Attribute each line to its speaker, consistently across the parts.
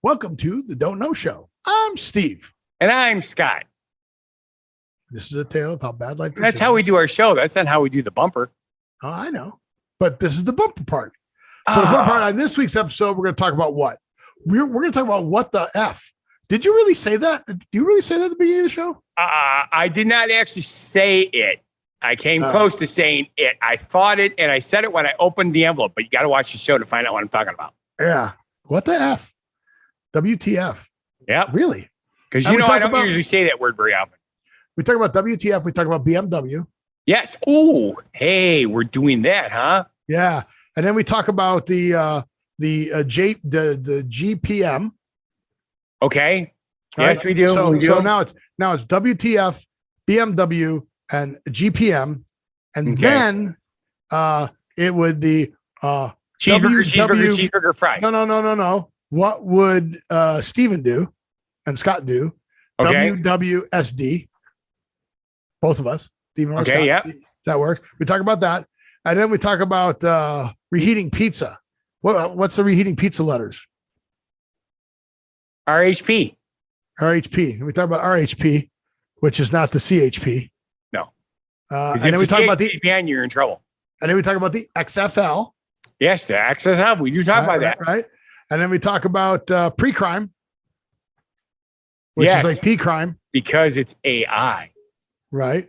Speaker 1: Welcome to the Don't Know Show. I'm Steve.
Speaker 2: And I'm Scott.
Speaker 1: This is a tale of how bad life is.
Speaker 2: That's how we do our show. That's not how we do the bumper.
Speaker 1: Oh, I know. But this is the bumper part. So the bumper part on this week's episode, we're going to talk about what? We're going to talk about what the F. Did you really say that? Do you really say that at the beginning of the show?
Speaker 2: I did not actually say it. I came close to saying it. I thought it, and I said it when I opened the envelope. But you got to watch the show to find out what I'm talking about.
Speaker 1: Yeah. What the F? WTF.
Speaker 2: Yeah.
Speaker 1: Really?
Speaker 2: Because you know I don't usually say that word very often.
Speaker 1: We talk about WTF. We talk about BMW.
Speaker 2: Yes. Ooh. Hey, we're doing that, huh?
Speaker 1: Yeah. And then we talk about the GPM.
Speaker 2: Okay.
Speaker 1: Right?
Speaker 2: Yes, we do.
Speaker 1: So now it's WTF, BMW, and GPM, and then it would the
Speaker 2: cheeseburger fry.
Speaker 1: No. What would Steven do and Scott do?
Speaker 2: Okay.
Speaker 1: WWSD. Both of us. Steven or Scott.
Speaker 2: Yeah.
Speaker 1: That works. We talk about that. And then we talk about reheating pizza. What's the reheating pizza letters?
Speaker 2: RHP.
Speaker 1: RHP. We talk about RHP, which is not the CHP.
Speaker 2: No.
Speaker 1: And then we talk about the
Speaker 2: and you're in trouble.
Speaker 1: And then we talk about the XFL.
Speaker 2: Yes, the XFL. We do talk about that.
Speaker 1: Right. And then we talk about Precrime, which is like P-crime.
Speaker 2: Because it's AI.
Speaker 1: Right.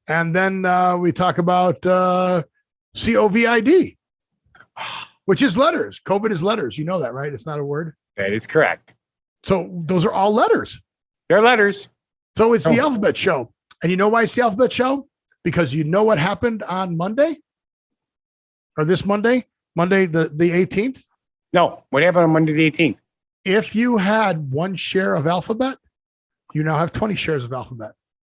Speaker 1: And then we talk about COVID, which is letters. COVID is letters. You know that, right? It's not a word.
Speaker 2: That is correct.
Speaker 1: So those are all letters.
Speaker 2: They're letters.
Speaker 1: So it's the alphabet show. And you know why it's the alphabet show? Because you know what happened on Monday? Or this Monday? Monday the 18th?
Speaker 2: No. What happened on Monday the 18th?
Speaker 1: If you had one share of alphabet, you now have 20 shares of alphabet.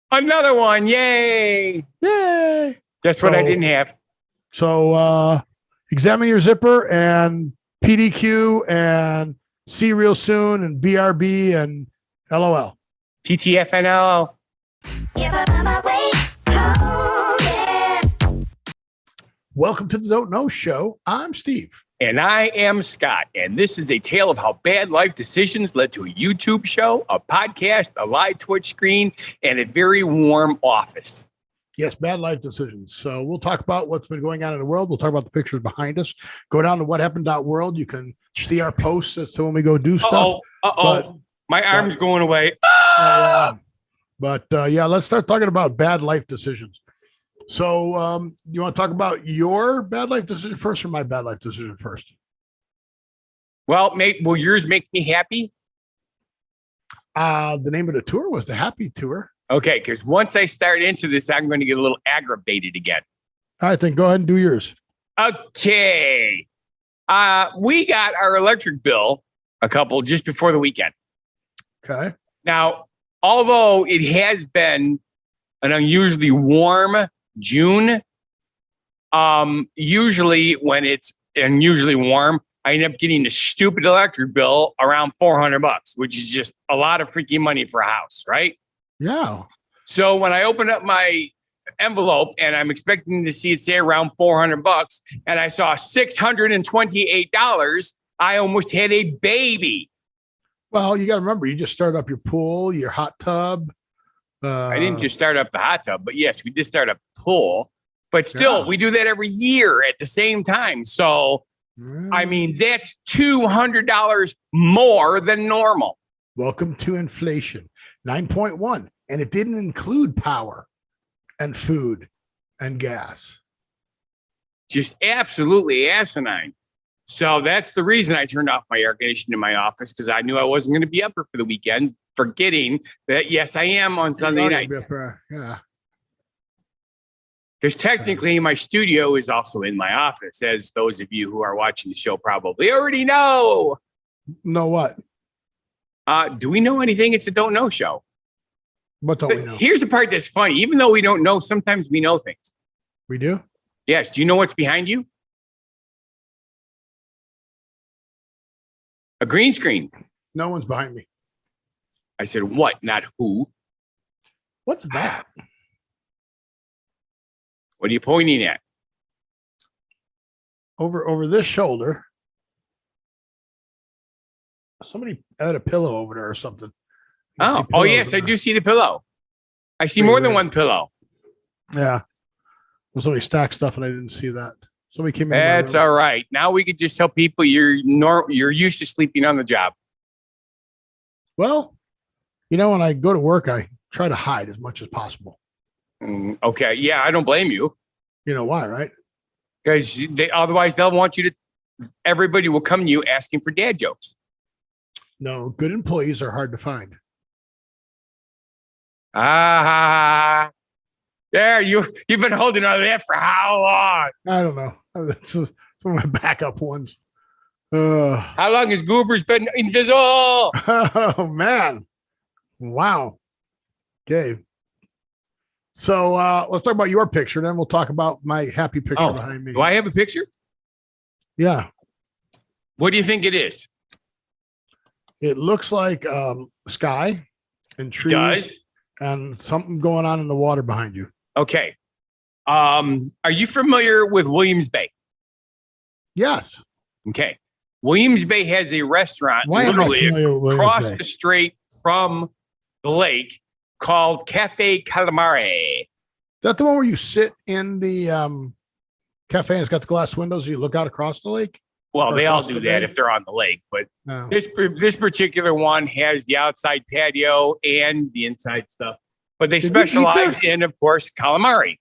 Speaker 2: Another one. Yay.
Speaker 1: Yay.
Speaker 2: That's what I didn't have.
Speaker 1: So examine your zipper and PDQ and see real soon and BRB and LOL.
Speaker 2: TTFNL.
Speaker 1: Welcome to the Don't Know Show. I'm Steve.
Speaker 2: And I am Scott. And this is a tale of how bad life decisions led to a YouTube show, a podcast, a live Twitch screen, and a very warm office.
Speaker 1: Yes, bad life decisions. So we'll talk about what's been going on in the world. We'll talk about the pictures behind us. Go down to whathappened.world. You can see our posts as to when we go do stuff.
Speaker 2: My arm's going away.
Speaker 1: But let's start talking about bad life decisions. So you want to talk about your bad life decision first or my bad life decision first?
Speaker 2: Well, will yours make me happy?
Speaker 1: The name of the tour was the Happy Tour.
Speaker 2: Okay, because once I start into this, I'm going to get a little aggravated again.
Speaker 1: All right, then go ahead and do yours.
Speaker 2: Okay. We got our electric bill just before the weekend.
Speaker 1: Okay.
Speaker 2: Now, although it has been an unusually warm June, usually when it's unusually warm, I end up getting a stupid electric bill around $400, which is just a lot of freaking money for a house, right?
Speaker 1: Yeah.
Speaker 2: So when I opened up my envelope and I'm expecting to see it say around $400, and I saw $628, I almost had a baby.
Speaker 1: Well, you got to remember, you just started up your pool, your hot tub.
Speaker 2: I didn't just start up the hot tub, but yes, we did start up the pool. But still, we do that every year at the same time. So, I mean, that's $200 more than normal.
Speaker 1: Welcome to inflation, 9.1. And it didn't include power and food and gas.
Speaker 2: Just absolutely asinine. So that's the reason I turned off my air conditioning in my office, because I knew I wasn't going to be up for the weekend, forgetting that, yes, I am on Sunday nights.
Speaker 1: Yeah.
Speaker 2: Because technically my studio is also in my office, as those of you who are watching the show probably already know.
Speaker 1: Know what?
Speaker 2: Do we know anything? It's a Don't Know show.
Speaker 1: What don't we know?
Speaker 2: Here's the part that's funny. Even though we don't know, sometimes we know things.
Speaker 1: We do?
Speaker 2: Yes. Do you know what's behind you? A green screen.
Speaker 1: No one's behind me.
Speaker 2: I said, what? Not who.
Speaker 1: What's that?
Speaker 2: What are you pointing at?
Speaker 1: Over this shoulder Somebody had a pillow over there or something.
Speaker 2: Oh yes, I do see the pillow. I see more than one pillow.
Speaker 1: Yeah. Well, somebody stacked stuff and I didn't see that. Somebody came in.
Speaker 2: That's all right. Now we could just tell people you're used to sleeping on the job.
Speaker 1: Well, when I go to work, I try to hide as much as possible.
Speaker 2: Okay. Yeah, I don't blame you.
Speaker 1: You know why, right?
Speaker 2: Because otherwise they'll want you to. Everybody will come to you asking for dad jokes.
Speaker 1: No, good employees are hard to find.
Speaker 2: Yeah, you've been holding on to that for how long?
Speaker 1: I don't know. That's some of my backup ones.
Speaker 2: How long has Goober's been invisible?
Speaker 1: Oh man. Wow. Okay. So let's talk about your picture, then we'll talk about my happy picture behind me.
Speaker 2: Do I have a picture?
Speaker 1: Yeah.
Speaker 2: What do you think it is?
Speaker 1: It looks like sky and trees and something going on in the water behind you.
Speaker 2: Okay. Are you familiar with Williams Bay?
Speaker 1: Yes.
Speaker 2: Okay. Williams Bay has a restaurant literally across the street from the lake called Cafe Calamari.
Speaker 1: Is that the one where you sit in the cafe and it's got the glass windows and you look out across the lake?
Speaker 2: Well, they all do that if they're on the lake, but this particular one has the outside patio and the inside stuff. But they specialize in, of course, calamari.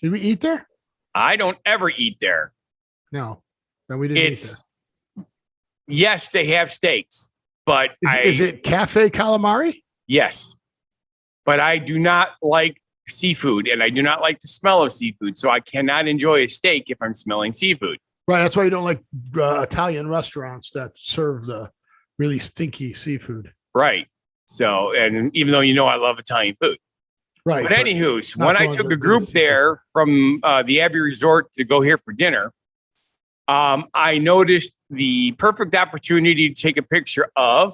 Speaker 1: Did we eat there?
Speaker 2: I don't ever eat there.
Speaker 1: No, we didn't eat there.
Speaker 2: Yes, they have steaks, but
Speaker 1: is it Cafe Calamari?
Speaker 2: Yes, but I do not like seafood, and I do not like the smell of seafood, so I cannot enjoy a steak if I'm smelling seafood.
Speaker 1: Right, that's why you don't like Italian restaurants that serve the really stinky seafood.
Speaker 2: Right. So, and even though I love Italian food.
Speaker 1: Right.
Speaker 2: But anywho, when I took a group there from the Abbey Resort to go here for dinner, I noticed the perfect opportunity to take a picture of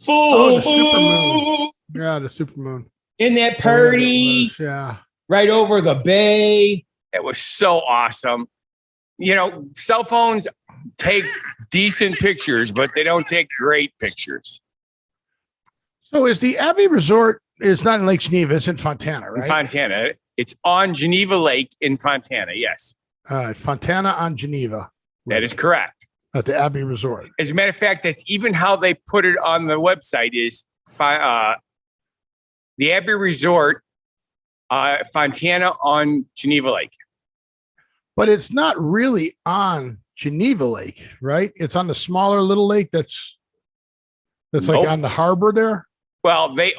Speaker 1: the supermoon. Yeah, the supermoon.
Speaker 2: In that party.
Speaker 1: Yeah.
Speaker 2: Right over the bay. It was so awesome. Cell phones take decent pictures, but they don't take great pictures.
Speaker 1: So is the Abbey Resort, it's not in Lake Geneva, it's in Fontana, right?
Speaker 2: In Fontana. It's on Geneva Lake in Fontana, yes.
Speaker 1: Fontana on Geneva.
Speaker 2: That is correct.
Speaker 1: At the Abbey Resort.
Speaker 2: As a matter of fact, that's even how they put it on the website is the Abbey Resort, Fontana on Geneva Lake.
Speaker 1: But it's not really on Geneva Lake, right? It's on the smaller little lake that's like on the harbor there.
Speaker 2: Well, they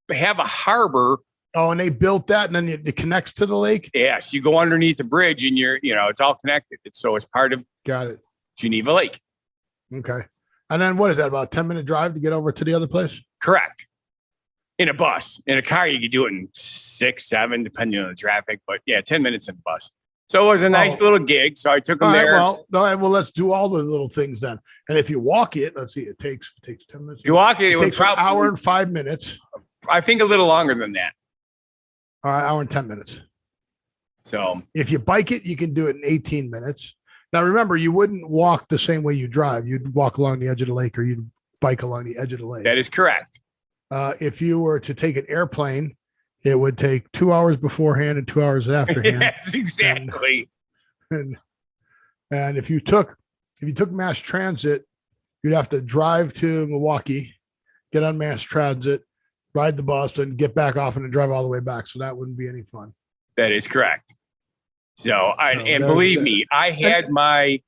Speaker 2: have a harbor.
Speaker 1: Oh, and they built that, and then it connects to the lake.
Speaker 2: Yes, you go underneath the bridge, and it's all connected. It's part of Geneva Lake.
Speaker 1: Okay, and then what is that? About a 10-minute drive to get over to the other place?
Speaker 2: Correct. In a bus, in a car, you could do it in 6, 7, depending on the traffic. But yeah, 10 minutes in a bus. So it was a nice little gig. So I took them there.
Speaker 1: Well, let's do all the little things then. And if you walk it, let's see, it takes 10 minutes.
Speaker 2: You walk it,
Speaker 1: it takes probably an hour and 5 minutes.
Speaker 2: I think a little longer than that.
Speaker 1: All right, hour and 10 minutes.
Speaker 2: So
Speaker 1: if you bike it, you can do it in 18 minutes. Now, remember, you wouldn't walk the same way you drive. You'd walk along the edge of the lake or you'd bike along the edge of the lake.
Speaker 2: That is correct.
Speaker 1: If you were to take an airplane, it would take 2 hours beforehand and 2 hours afterhand.
Speaker 2: Yes, exactly.
Speaker 1: And if you took mass transit, you'd have to drive to Milwaukee, get on mass transit, ride the bus, and get back off and then drive all the way back. So that wouldn't be any fun.
Speaker 2: That is correct. So believe me, I had my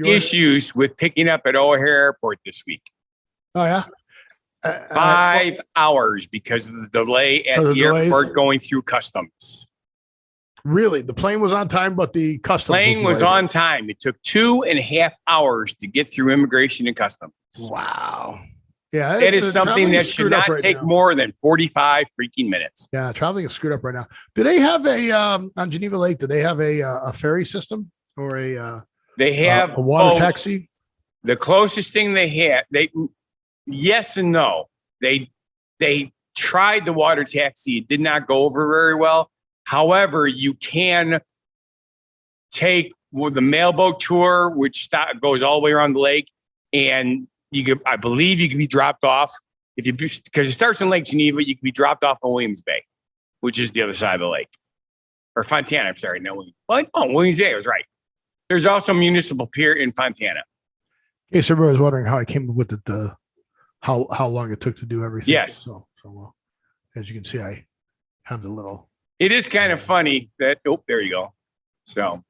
Speaker 2: issues with picking up at O'Hare Airport this week.
Speaker 1: Oh yeah.
Speaker 2: 5 hours because of the delay at the airport going through customs.
Speaker 1: Really? The plane was on time, but the customs
Speaker 2: plane was on time. It took 2.5 hours to get through immigration and customs.
Speaker 1: Wow. Yeah.
Speaker 2: It is something that should not take more than 45 freaking minutes.
Speaker 1: Yeah. Traveling is screwed up right now. Do they have on Geneva Lake, do they have a ferry system or
Speaker 2: they have
Speaker 1: a water taxi?
Speaker 2: The closest thing they had, yes and no. They tried the water taxi. It did not go over very well. However, you can take the mailboat tour, which goes all the way around the lake, and I believe you can be dropped off because it starts in Lake Geneva. You can be dropped off in Williams Bay, which is the other side of the lake, or Fontana. I'm sorry, no Williams. What? Oh, Williams Bay. I was right. There's also a municipal pier in Fontana.
Speaker 1: In case everybody was wondering how I came up with it, how long it took to do everything.
Speaker 2: Yes.
Speaker 1: So well, as you can see, I have the little.
Speaker 2: It is kind of funny that. Oh, there you go. So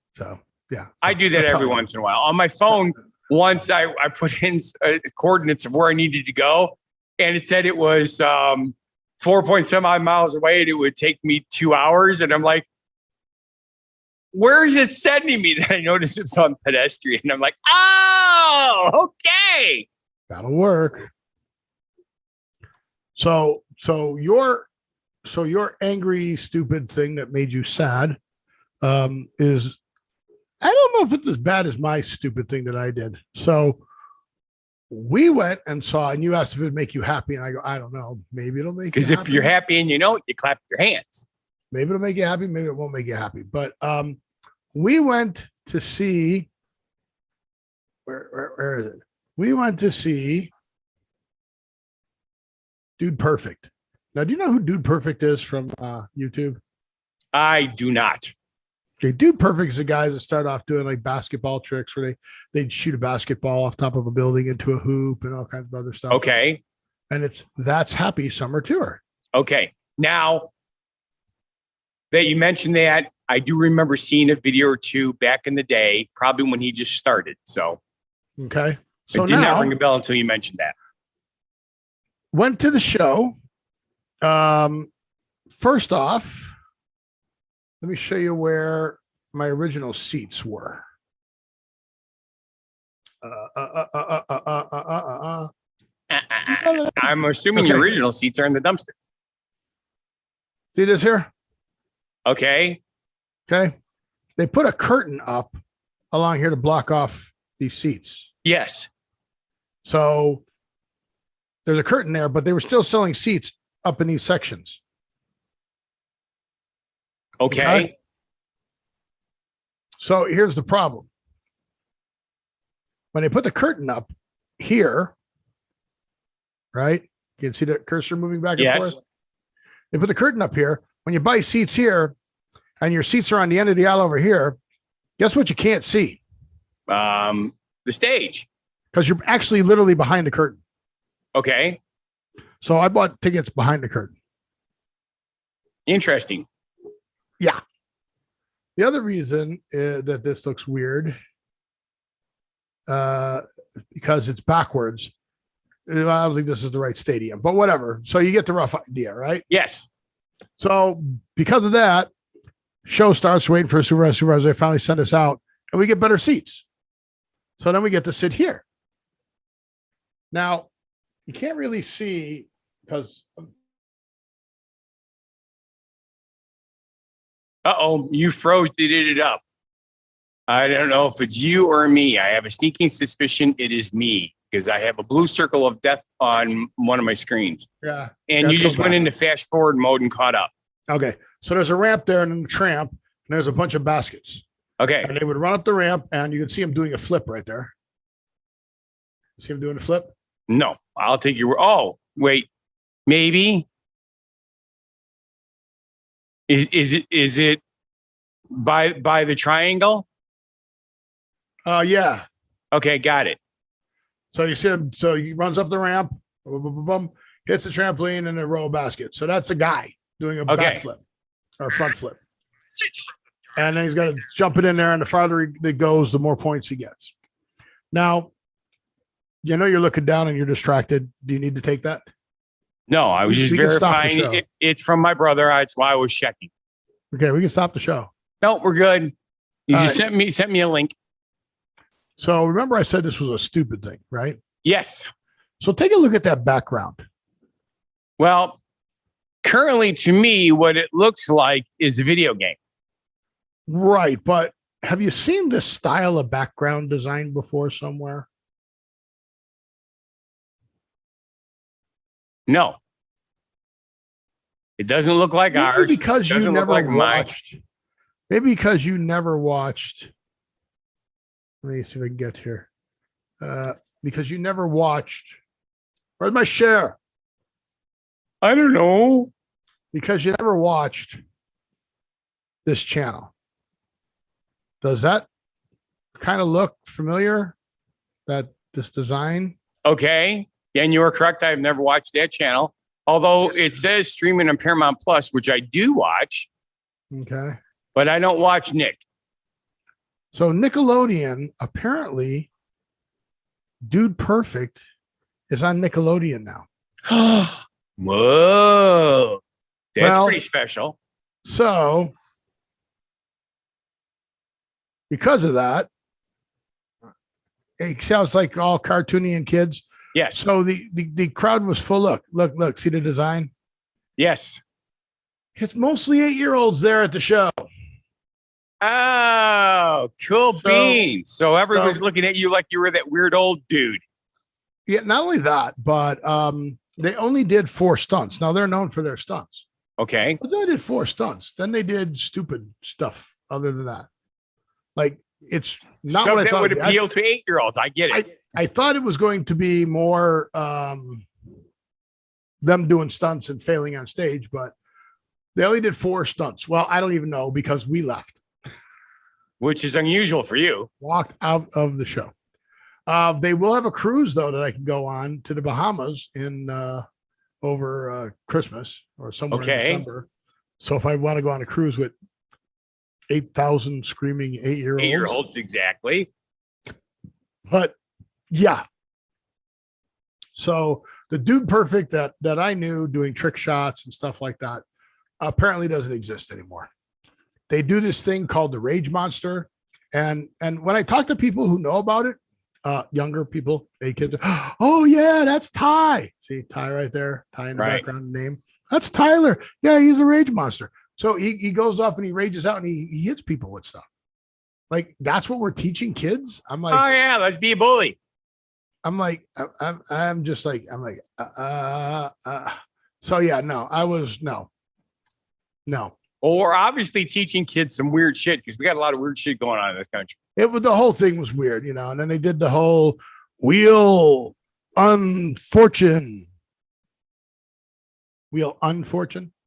Speaker 1: yeah,
Speaker 2: I do that every once in a while on my phone. Once I put in coordinates of where I needed to go, and it said it was 4.7 miles away, and it would take me 2 hours. And I'm like, where is it sending me? Then I notice it's on pedestrian. I'm like, oh, okay.
Speaker 1: That'll work. So your angry, stupid thing that made you sad is, I don't know if it's as bad as my stupid thing that I did. So we went and saw, and you asked if it would make you happy. And I go, I don't know. Maybe it'll make you happy.
Speaker 2: Because if you're happy and you know it, you clap your hands.
Speaker 1: Maybe it'll make you happy. Maybe it won't make you happy. But we went to see, where is it? We went to see Dude Perfect. Now, do you know who Dude Perfect is from YouTube?
Speaker 2: I do not.
Speaker 1: Okay, Dude Perfect is the guys that start off doing like basketball tricks where they'd shoot a basketball off top of a building into a hoop and all kinds of other stuff.
Speaker 2: Okay.
Speaker 1: And that's Happy Summer Tour.
Speaker 2: Okay. Now that you mentioned that, I do remember seeing a video or two back in the day, probably when he just started. So,
Speaker 1: okay. So
Speaker 2: it did not ring a bell until you mentioned that.
Speaker 1: Went to the show. First off, let me show you where my original seats were.
Speaker 2: I'm assuming your original seats are in the dumpster.
Speaker 1: See this here?
Speaker 2: Okay.
Speaker 1: Okay. They put a curtain up along here to block off these seats.
Speaker 2: Yes.
Speaker 1: So there's a curtain there, but they were still selling seats up in these sections.
Speaker 2: Okay.
Speaker 1: So here's the problem. When they put the curtain up here, right? You can see the cursor moving back and forth. They put the curtain up here. When you buy seats here and your seats are on the end of the aisle over here, guess what you can't see?
Speaker 2: The stage.
Speaker 1: Because you're actually literally behind the curtain.
Speaker 2: Okay.
Speaker 1: So I bought tickets behind the curtain.
Speaker 2: Interesting.
Speaker 1: Yeah. The other reason that this looks weird, because it's backwards. I don't think this is the right stadium, but whatever. So you get the rough idea, right?
Speaker 2: Yes.
Speaker 1: So because of that, show starts waiting for a supervisor. They finally send us out and we get better seats. So then we get to sit here. Now, you can't really see because...
Speaker 2: Uh-oh, you froze it up. I don't know if it's you or me. I have a sneaking suspicion it is me because I have a blue circle of death on one of my screens.
Speaker 1: Yeah.
Speaker 2: And you just went into fast forward mode and caught up.
Speaker 1: Okay. So there's a ramp there and a tramp, and there's a bunch of baskets.
Speaker 2: Okay.
Speaker 1: And they would run up the ramp, and you can see him doing a flip right there. See him doing a flip?
Speaker 2: No, I'll take your word. Oh, wait, maybe. Is it by the triangle?
Speaker 1: Yeah.
Speaker 2: Okay, got it.
Speaker 1: So you see him. So he runs up the ramp, hits the trampoline and a row of baskets. So that's a guy doing a back flip or front flip. And then he's got to jump it in there, and the farther it goes, the more points he gets. Now, you know you're looking down and you're distracted. Do you need to take that?
Speaker 2: No, I was just verifying. It's from my brother. That's why I was checking.
Speaker 1: Okay, we can stop the show.
Speaker 2: No, we're good. You just sent me a link.
Speaker 1: So remember I said this was a stupid thing, right?
Speaker 2: Yes.
Speaker 1: So take a look at that background.
Speaker 2: Well, currently to me, what it looks like is a video game.
Speaker 1: Right, but have you seen this style of background design before somewhere?
Speaker 2: No. It doesn't look like ours.
Speaker 1: Because you never watched. Maybe because you never watched. Let me see if I can get here. Because you never watched. Where's my share?
Speaker 2: I don't know.
Speaker 1: Because you never watched this channel. Does that kind of look familiar? This design?
Speaker 2: Okay. Yeah, and you are correct. I've never watched that channel. Although it says streaming on Paramount Plus, which I do watch.
Speaker 1: Okay.
Speaker 2: But I don't watch Nick.
Speaker 1: So Nickelodeon, apparently, Dude Perfect is on Nickelodeon now.
Speaker 2: Whoa. That's pretty special.
Speaker 1: So, because of that, it sounds like all cartoony and kids.
Speaker 2: Yes.
Speaker 1: So the crowd was full. Look, see the design?
Speaker 2: Yes.
Speaker 1: It's mostly 8-year-olds there at the show.
Speaker 2: Oh, cool beans. So everybody's looking at you like you were that weird old dude.
Speaker 1: Yeah, not only that, but they only did 4 stunts. Now they're known for their stunts.
Speaker 2: Okay.
Speaker 1: But they did 4 stunts. Then they did stupid stuff other than that. Like, it's not
Speaker 2: something
Speaker 1: what I thought
Speaker 2: would appeal to 8-year-olds. I get it.
Speaker 1: I thought it was going to be more them doing stunts and failing on stage, but they only did 4 stunts. Well, I don't even know because we left.
Speaker 2: Which is unusual for you.
Speaker 1: Walked out of the show. They will have a cruise, though, that I can go on to the Bahamas in over Christmas or somewhere in December. So if I want to go on a cruise with 8,000 screaming 8-year-olds.
Speaker 2: 8-year-olds, exactly.
Speaker 1: But yeah. So the Dude Perfect that I knew doing trick shots and stuff like that apparently doesn't exist anymore. They do this thing called the Rage Monster. And when I talk to people who know about it, younger people, kids, oh yeah, that's Ty. See Ty right there, Ty in the background name. That's Tyler. Yeah, he's a Rage Monster. So he goes off and he rages out and he hits people with stuff. Like, that's what we're teaching kids. I'm like,
Speaker 2: oh yeah, let's be a bully.
Speaker 1: I'm like, I'm just like, so yeah, no, I was no.
Speaker 2: Well, we're obviously teaching kids some weird shit because we got a lot of weird shit going on in this country.
Speaker 1: The whole thing was weird, and then they did the whole wheel unfortune.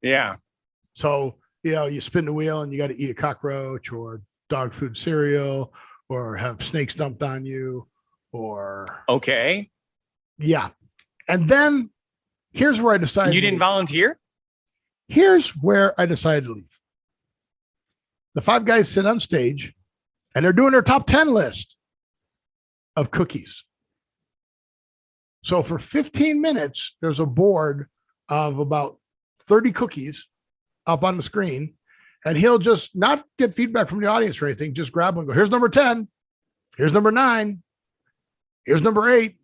Speaker 2: Yeah.
Speaker 1: So, you spin the wheel and you got to eat a cockroach or dog food cereal or have snakes dumped on you or.
Speaker 2: Okay.
Speaker 1: Yeah. And then here's where I decided.
Speaker 2: You didn't volunteer?
Speaker 1: Here's where I decided to leave. The 5 guys sit on stage and they're doing their top 10 list of cookies. So for 15 minutes, there's a board of about 30 cookies up on the screen, and he'll just not get feedback from the audience or anything, just grab one and go, here's number 10, here's number 9, here's number 8.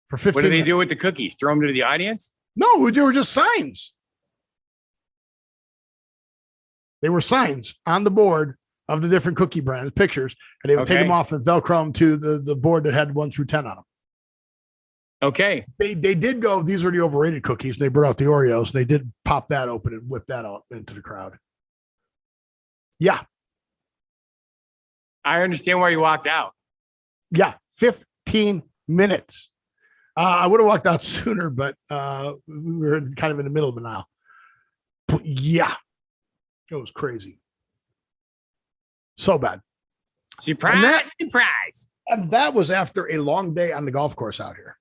Speaker 1: For 15
Speaker 2: What do they
Speaker 1: minutes.
Speaker 2: do with the cookies? Throw them to the audience?
Speaker 1: No, they were just signs. They were signs on the board of the different cookie brands, pictures, and they would take them off and Velcro them to the board that had 1 through 10 on them.
Speaker 2: Okay.
Speaker 1: They did go, these are the overrated cookies. And they brought out the Oreos. And they did pop that open and whip that out into the crowd. Yeah.
Speaker 2: I understand why you walked out.
Speaker 1: Yeah. 15 minutes. I would have walked out sooner, but we were kind of in the middle of an aisle. But yeah. It was crazy. So bad.
Speaker 2: Surprise.
Speaker 1: And that was after a long day on the golf course out here.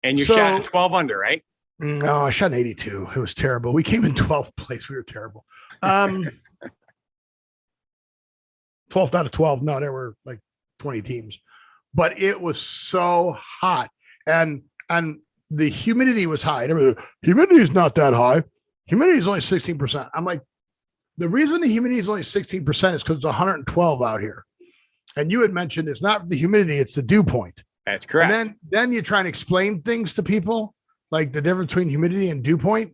Speaker 2: And you shot 12 under, right?
Speaker 1: No, I shot an 82. It was terrible. We came in 12th place. We were terrible. 12th out of 12. No, there were like 20 teams. But it was so hot. And the humidity was high. Humidity is not that high. Humidity is only 16%. I'm like, the reason the humidity is only 16% is because it's 112 out here. And you had mentioned it's not the humidity, it's the dew point.
Speaker 2: That's correct.
Speaker 1: And then you try and explain things to people, like the difference between humidity and dew point.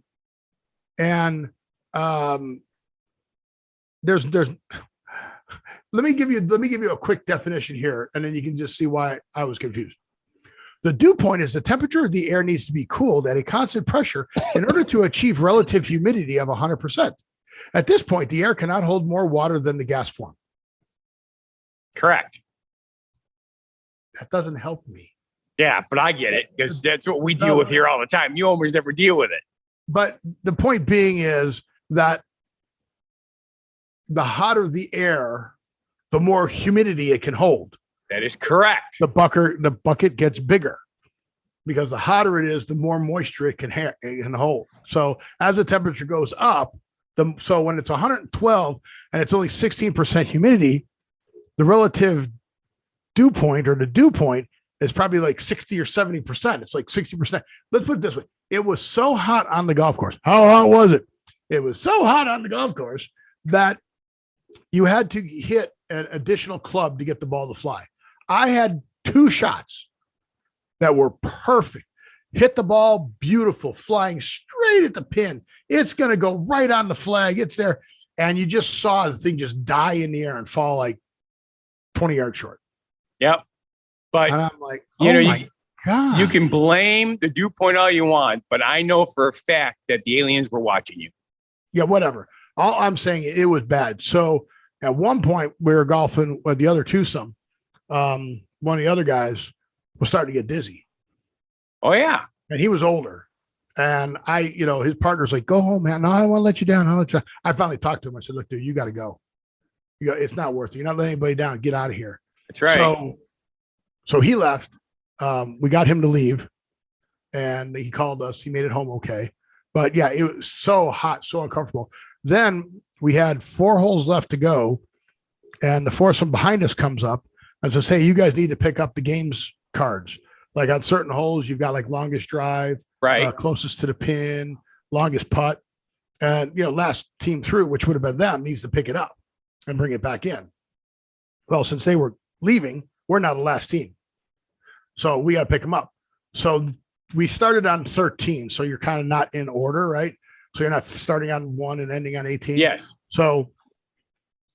Speaker 1: And there's let me give you a quick definition here, and then you can just see why I was confused. The dew point is the temperature of the air needs to be cooled at a constant pressure in order to achieve relative humidity of 100%. At this point, the air cannot hold more water than the gas form.
Speaker 2: Correct.
Speaker 1: That doesn't help me.
Speaker 2: Yeah, but I get it because that's what we deal with here all the time. You almost never deal with it.
Speaker 1: But the point being is that the hotter the air, the more humidity it can hold.
Speaker 2: That is correct.
Speaker 1: The bucket gets bigger because the hotter it is, the more moisture it can hold. So as the temperature goes up, so when it's 112 and it's only 16% humidity, the relative dew point or the dew point is probably like 60 or 70%. It's like 60%. Let's put it this way. It was so hot on the golf course. How hot was it? It was so hot on the golf course that you had to hit an additional club to get the ball to fly. I had 2 shots that were perfect. Hit the ball, beautiful, flying straight at the pin. It's going to go right on the flag. It's there. And you just saw the thing just die in the air and fall like 20 yards short.
Speaker 2: Yep. But
Speaker 1: and I'm like,
Speaker 2: God. You can blame the dew point all you want, but I know for a fact that the aliens were watching you.
Speaker 1: Yeah, whatever. All I'm saying, it was bad. So at one point we were golfing with the other twosome. One of the other guys was starting to get dizzy.
Speaker 2: Oh yeah.
Speaker 1: And he was older. And his partner's like, go home, man. No, I don't want to let you down. I finally talked to him. I said, look, dude, you got to go. It's not worth it. You're not letting anybody down. Get out of here.
Speaker 2: That's right.
Speaker 1: So he left. We got him to leave and he called us. He made it home okay. But yeah, it was so hot, so uncomfortable. Then we had 4 holes left to go. And the foursome behind us comes up and says, hey, you guys need to pick up the games cards. Like on certain holes, you've got like longest drive,
Speaker 2: right,
Speaker 1: closest to the pin, longest putt. And, last team through, which would have been them, needs to pick it up and bring it back in. Well, since they were leaving, we're now the last team. So we got to pick them up. So we started on 13. So you're kind of not in order, right? So you're not starting on 1 and ending on 18.
Speaker 2: Yes.
Speaker 1: So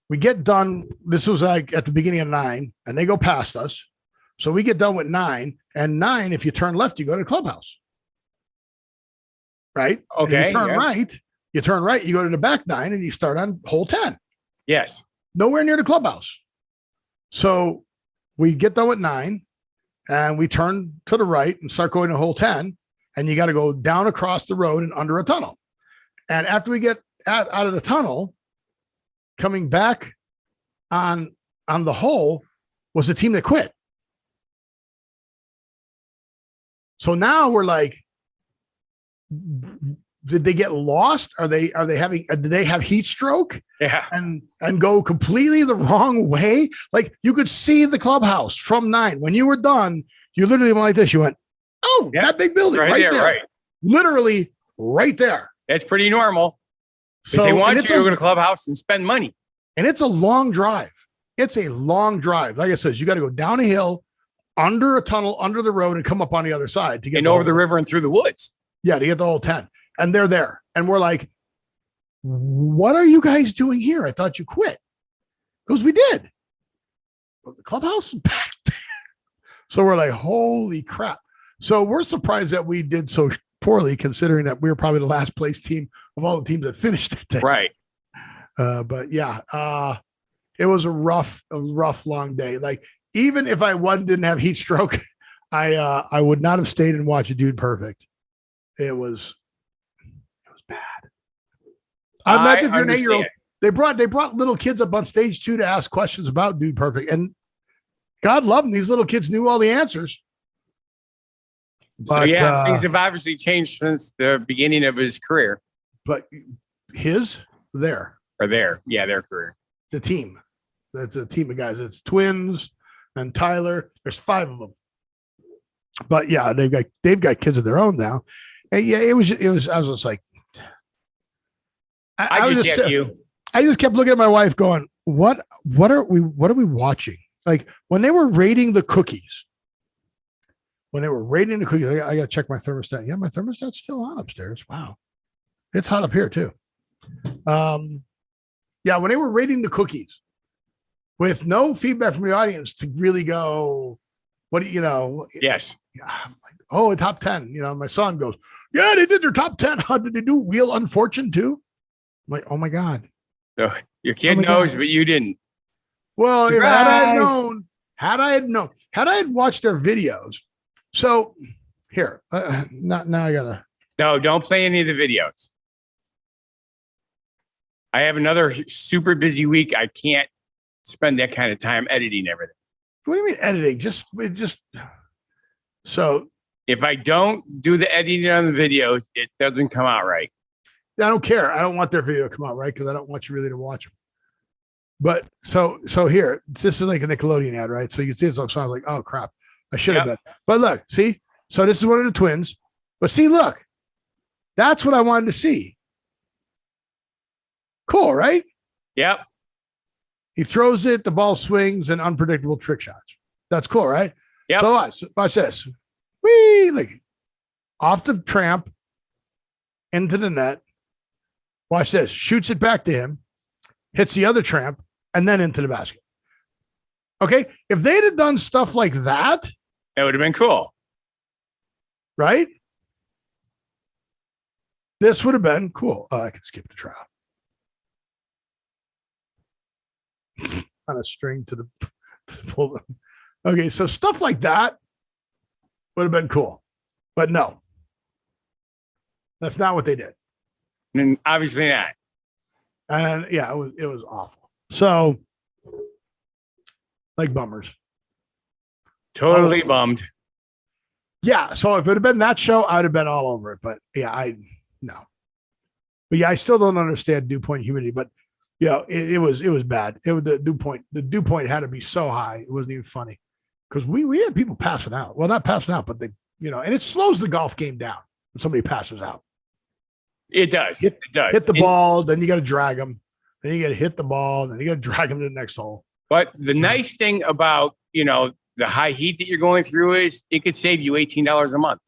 Speaker 1: we get done. This was like at the beginning of 9 and they go past us. So we get done with 9 and 9. If you turn left, you go to the clubhouse. Right.
Speaker 2: Okay.
Speaker 1: You turn right, you go to the back 9 and you start on hole 10.
Speaker 2: Yes.
Speaker 1: Nowhere near the clubhouse. So we get done with 9 and we turn to the right and start going to hole 10. And you got to go down across the road and under a tunnel. And after we get out of the tunnel, coming back on the hole was the team that quit. So now we're like, did they get lost? Did they have heat stroke?
Speaker 2: Yeah.
Speaker 1: And go completely the wrong way? Like you could see the clubhouse from 9. When you were done, you literally went like this. You went, oh, that big building right there. Right. Literally right there.
Speaker 2: That's pretty normal. So they want you to go to the clubhouse and spend money.
Speaker 1: And it's a long drive. It's a long drive. Like I said, you got to go down a hill, under a tunnel, under the road, and come up on the other side to get
Speaker 2: over the river and through the woods.
Speaker 1: Yeah, to get the whole 10. And they're there. And we're like, what are you guys doing here? I thought you quit. Because we did. But the clubhouse was back there. So we're like, holy crap. So we're surprised that we did so poorly, considering that we were probably the last place team of all the teams that finished it.
Speaker 2: Right.
Speaker 1: But yeah, it was a rough, long day. Like, even if I didn't have heat stroke, I would not have stayed and watched a Dude Perfect. It was bad. I imagine if you're an 8-year-old, they brought little kids up on stage too to ask questions about Dude Perfect, and God love them, these little kids knew all the answers.
Speaker 2: But things have obviously changed since the beginning of his career.
Speaker 1: But their
Speaker 2: career.
Speaker 1: The team. That's a team of guys. It's twins and Tyler. There's 5 of them. But yeah, they've got kids of their own now. And yeah, it was. I was just like, I just kept looking at my wife, going, "What are we watching?" Like when they were rating the cookies. I got to check my thermostat. Yeah, my thermostat's still on upstairs. Wow, it's hot up here too. Yeah, when they were rating the cookies, with no feedback from the audience to really go, What do you know?
Speaker 2: Yes.
Speaker 1: I'm like, oh, a top 10. My son goes, yeah, they did their top 10. How did they do Wheel Unfortune too? I'm like, oh my God.
Speaker 2: So your kid knows, but you didn't.
Speaker 1: Well, had I had watched their videos. So here, now I gotta.
Speaker 2: No, don't play any of the videos. I have another super busy week. I can't spend that kind of time editing everything.
Speaker 1: What do you mean editing? Just so.
Speaker 2: If I don't do the editing on the videos, it doesn't come out right.
Speaker 1: I don't care. I don't want their video to come out right because I don't want you really to watch them. But so here, this is like a Nickelodeon ad, right? So you can see it's on. So I was like, oh crap, I should have been. But look, see, so this is one of the twins. But see, look, that's what I wanted to see. Cool, right?
Speaker 2: Yep.
Speaker 1: He throws it, the ball swings, and unpredictable trick shots. That's cool, right?
Speaker 2: Yep.
Speaker 1: So watch this. Whee, like off the tramp into the net. Watch this. Shoots it back to him, hits the other tramp, and then into the basket. Okay. If they'd have done stuff like that,
Speaker 2: it would have been cool.
Speaker 1: Right? This would have been cool. Oh, I could skip the trial. On a string to pull them. Okay, so stuff like that would have been cool. But no. That's not what they did.
Speaker 2: And obviously not.
Speaker 1: And yeah, it was awful. So like bummers.
Speaker 2: Totally bummed.
Speaker 1: Yeah. So if it had been that show, I'd have been all over it. But yeah, no. But yeah, I still don't understand dew point humidity. But it was bad. It was the dew point had to be so high. It wasn't even funny. Because we had people passing out. Well, not passing out, but they, and it slows the golf game down when somebody passes out.
Speaker 2: It does. It does.
Speaker 1: Hit the ball, then you got to drag them. Then you got to hit the ball, then you got to drag them to the next hole.
Speaker 2: But the nice thing about, the high heat that you're going through is it could save you $18 a month.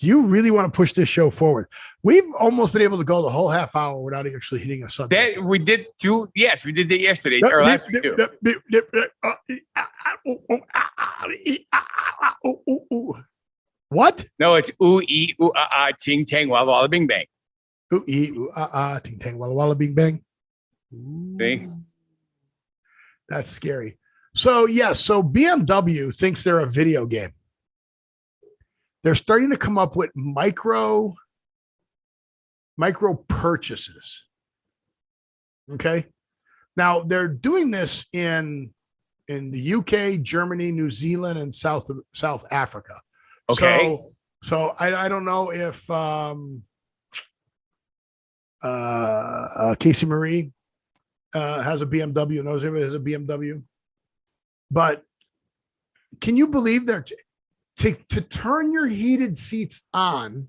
Speaker 1: You really want to push this show forward. We've almost been able to go the whole half hour without actually hitting a subject.
Speaker 2: That we did too. Yes, we did that yesterday or last week too.
Speaker 1: What?
Speaker 2: No, it's ooh ee ooh ting tang walla walla bing bang.
Speaker 1: Ooh ee ooh ting tang walla walla bing bang.
Speaker 2: See?
Speaker 1: That's scary. So yes, so BMW thinks they're a video game. They're starting to come up with micro purchases. Okay. Now they're doing this in the UK, Germany, New Zealand, and South Africa.
Speaker 2: Okay.
Speaker 1: So I don't know if Casey Marie has a BMW, knows everybody has a BMW. But can you believe they're to turn your heated seats on?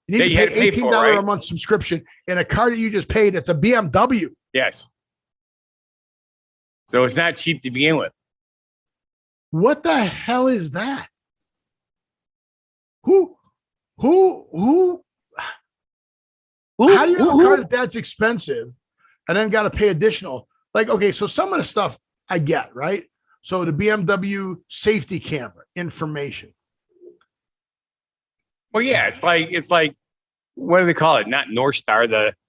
Speaker 1: You need to pay $18 a month subscription in a car that you just paid. It's a BMW.
Speaker 2: Yes. So it's not cheap to begin with.
Speaker 1: What the hell is that? Who? How do you have a car that's expensive and then got to pay additional? Like, okay, so some of the stuff I get, right? So the BMW safety camera information.
Speaker 2: Well, yeah, it's like, what do they call it? Not North Star.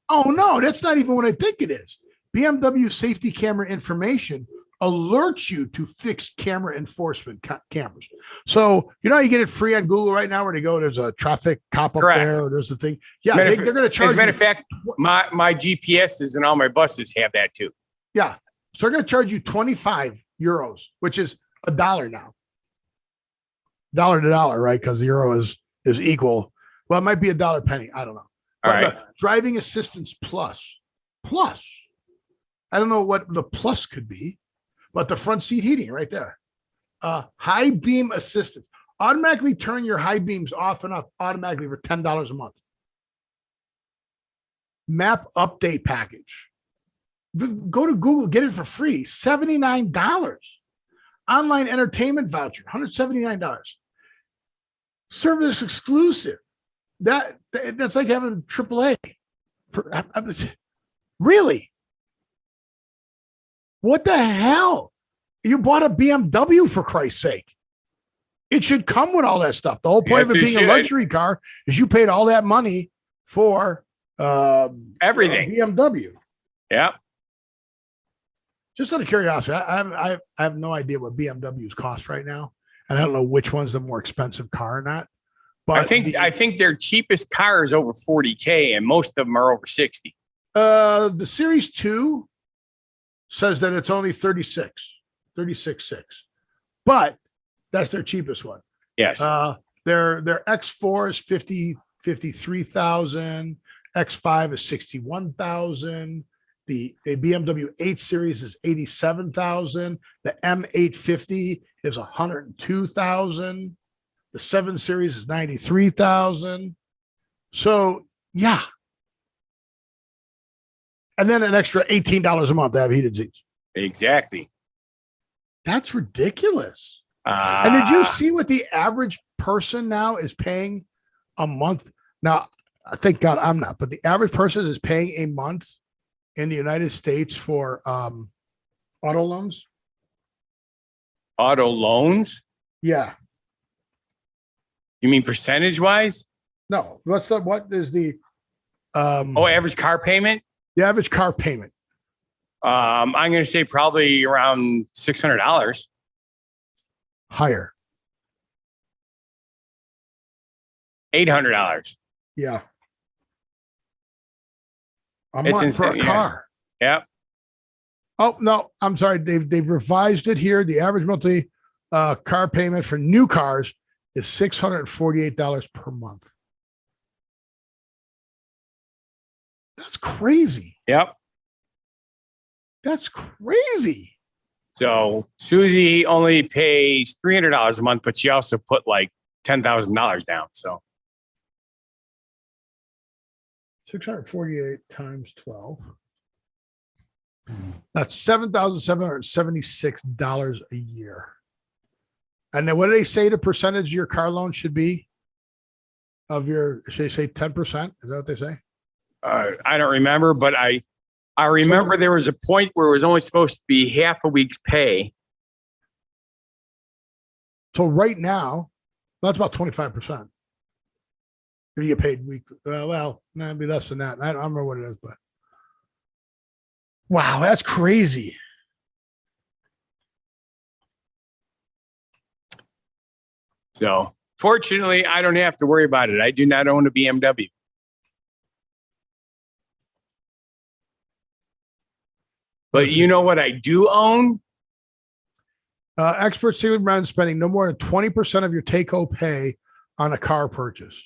Speaker 1: Oh no, that's not even what I think it is. BMW safety camera information alerts you to fixed camera enforcement cameras. So you get it free on Google right now. Where they go, there's a traffic cop up there. Or there's the thing. Yeah, they're going to charge.
Speaker 2: As a matter of fact, my GPSs and all my buses have that too.
Speaker 1: Yeah, so they're going to charge you 25 euros, which is $1 now. Dollar to dollar, right? Because the euro is equal. Well, it might be $1 penny. I don't know.
Speaker 2: All right.
Speaker 1: Driving assistance plus. I don't know what the plus could be, but the front seat heating right there. High beam assistance. Automatically turn your high beams off and up automatically for $10 a month. Map update package. Go to Google, get it for free. $79. Online entertainment voucher, $179. Service exclusive. That's like having AAA. Really? What the hell? You bought a BMW, for Christ's sake. It should come with all that stuff. The whole point of it being a luxury car is you paid all that money for
Speaker 2: everything.
Speaker 1: BMW.
Speaker 2: Yeah.
Speaker 1: Just out of curiosity, I have no idea what BMWs cost right now, and I don't know which one's the more expensive car or not. But
Speaker 2: I think their cheapest car is over $40K, and most of them are over 60.
Speaker 1: The Series 2 says that it's only 36.6, but that's their cheapest one.
Speaker 2: Yes.
Speaker 1: Their X4 is 53,000. X5 is 61,000. The BMW 8 Series is 87,000. The M850 is 102,000. The 7 Series is 93,000. So yeah. And then an extra $18 a month to have heated seats.
Speaker 2: Exactly.
Speaker 1: That's ridiculous. And did you see what the average person now is paying a month? Now, thank God I'm not, but the average person is paying a month in the United States for auto loans.
Speaker 2: Auto loans?
Speaker 1: Yeah.
Speaker 2: You mean percentage wise?
Speaker 1: No. What is the
Speaker 2: average car payment?
Speaker 1: The average car payment.
Speaker 2: I'm going to say probably around $600.
Speaker 1: Higher.
Speaker 2: $800.
Speaker 1: Yeah. A month for a car.
Speaker 2: Yeah.
Speaker 1: Oh no, I'm sorry. They've revised it here. The average monthly car payment for new cars is $648 per month. That's crazy.
Speaker 2: Yep.
Speaker 1: That's crazy.
Speaker 2: So Susie only pays $300 a month, but she also put like $10,000 down. So
Speaker 1: 648 times 12. That's $7,776 a year. And then what do they say the percentage of your car loan should be? Should they say 10%? Is that what they say?
Speaker 2: I don't remember, but I remember there was a point where it was only supposed to be half a week's pay.
Speaker 1: So right now, that's about 25%. If you get paid weekly, that'd be less than that. I don't remember what it is, but wow, that's crazy.
Speaker 2: So fortunately, I don't have to worry about it. I do not own a BMW. But you know what I do own?
Speaker 1: Experts recommend spending no more than 20% of your take-home pay on a car purchase.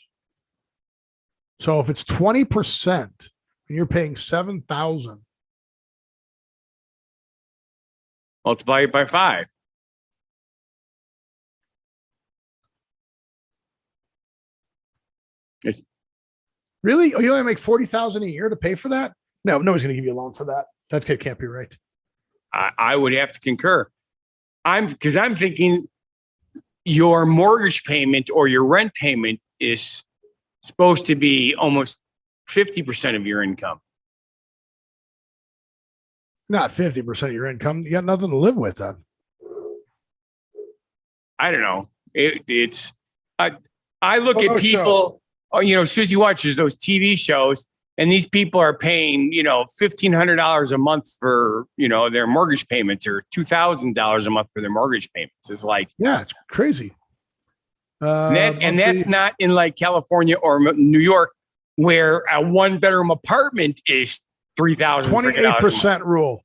Speaker 1: So if it's 20% and you're paying $7,000,
Speaker 2: multiply it by 5. It's
Speaker 1: really, you only make $40,000 a year to pay for that? No, nobody's going to give you a loan for that. That can't be right.
Speaker 2: I would have to concur. Because I'm thinking your mortgage payment or your rent payment is supposed to be almost 50% of your income.
Speaker 1: Not 50% of your income. You got nothing to live with then.
Speaker 2: I don't know. I look at people, Susie watches those TV shows, and these people are paying, $1,500 a month for, their mortgage payments, or $2,000 a month for their mortgage payments. It's like,
Speaker 1: yeah, it's crazy.
Speaker 2: And that's not in like California or New York, where a 1-bedroom apartment is $3,000.
Speaker 1: 28% rule.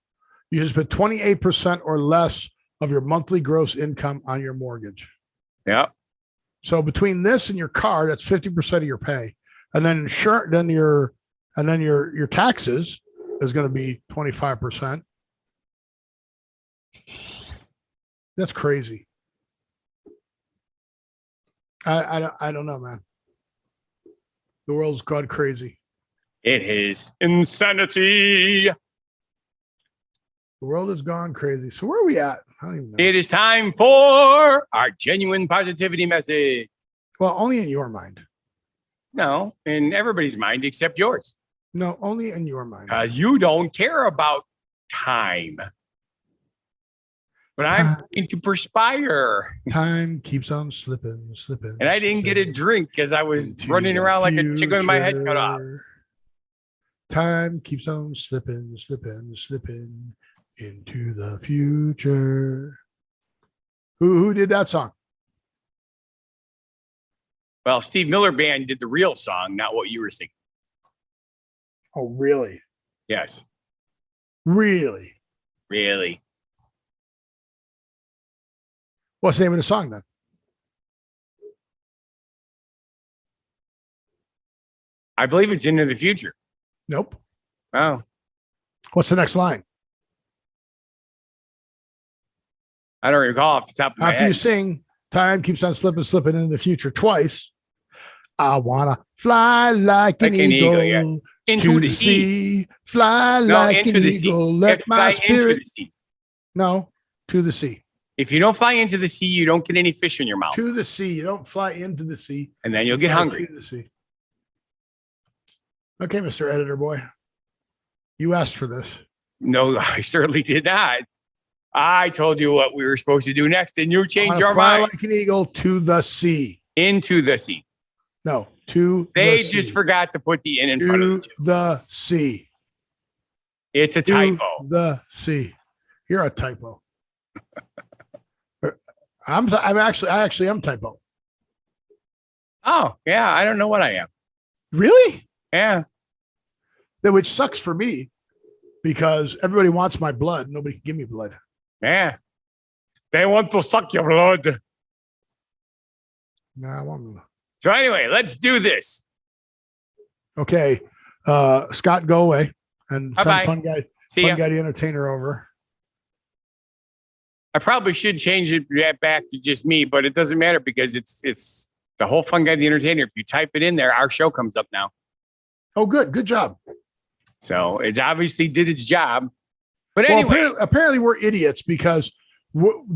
Speaker 1: You just put 28% or less of your monthly gross income on your mortgage.
Speaker 2: Yeah.
Speaker 1: So between this and your car, that's 50% of your pay, and then your taxes is going to be 25%. That's crazy. I don't know, man. The world's gone crazy.
Speaker 2: It is insanity.
Speaker 1: The world has gone crazy. So where are we at? I don't even know.
Speaker 2: It is time for our genuine positivity message.
Speaker 1: Well, only in your mind.
Speaker 2: No, in everybody's mind except yours.
Speaker 1: No, only in your mind.
Speaker 2: Because you don't care about time. But I'm going to perspire.
Speaker 1: Time keeps on slipping.
Speaker 2: And I didn't get a drink because I was running around like a chicken with my head cut off.
Speaker 1: Time keeps on slipping into the future. Who did that song?
Speaker 2: Well, Steve Miller Band did the real song, not what you were singing.
Speaker 1: Oh, really?
Speaker 2: Yes.
Speaker 1: Really?
Speaker 2: Really?
Speaker 1: What's the name of the song then?
Speaker 2: I believe it's Into the Future.
Speaker 1: Nope.
Speaker 2: Oh.
Speaker 1: What's the next line?
Speaker 2: I don't recall off the top of my head.
Speaker 1: After you sing, time keeps on slipping into the future twice. I want to fly like an eagle
Speaker 2: yeah.
Speaker 1: Into the sea. Fly like an eagle. Let my spirit. No, to the sea.
Speaker 2: If you don't fly into the sea, you don't get any fish in your mouth.
Speaker 1: To the sea. You don't fly into the sea.
Speaker 2: And then you'll get hungry.
Speaker 1: To the sea. Okay, Mr. Editor Boy. You asked for this.
Speaker 2: No, I certainly did not. I told you what we were supposed to do next, and you changed your
Speaker 1: fly
Speaker 2: mind.
Speaker 1: Like an eagle to the sea.
Speaker 2: Into the sea.
Speaker 1: No, to
Speaker 2: they
Speaker 1: the sea.
Speaker 2: just forgot to put the in front of it.
Speaker 1: The sea.
Speaker 2: It's a typo.
Speaker 1: The sea. You're a typo. I actually am typo.
Speaker 2: Oh, yeah. I don't know what I am.
Speaker 1: Really?
Speaker 2: Yeah.
Speaker 1: Which sucks for me because everybody wants my blood. Nobody can give me blood.
Speaker 2: Yeah. They want to suck your blood.
Speaker 1: No, I won't.
Speaker 2: So anyway, let's do this.
Speaker 1: Okay. Scott, go away and
Speaker 2: Bye-bye.
Speaker 1: send fun guy the entertainer over.
Speaker 2: I probably should change it back to just me, but it doesn't matter because it's the whole fun guy the entertainer. If you type it in there, our show comes up now.
Speaker 1: Oh, good. Good job.
Speaker 2: So it obviously did its job. But anyway,
Speaker 1: apparently we're idiots because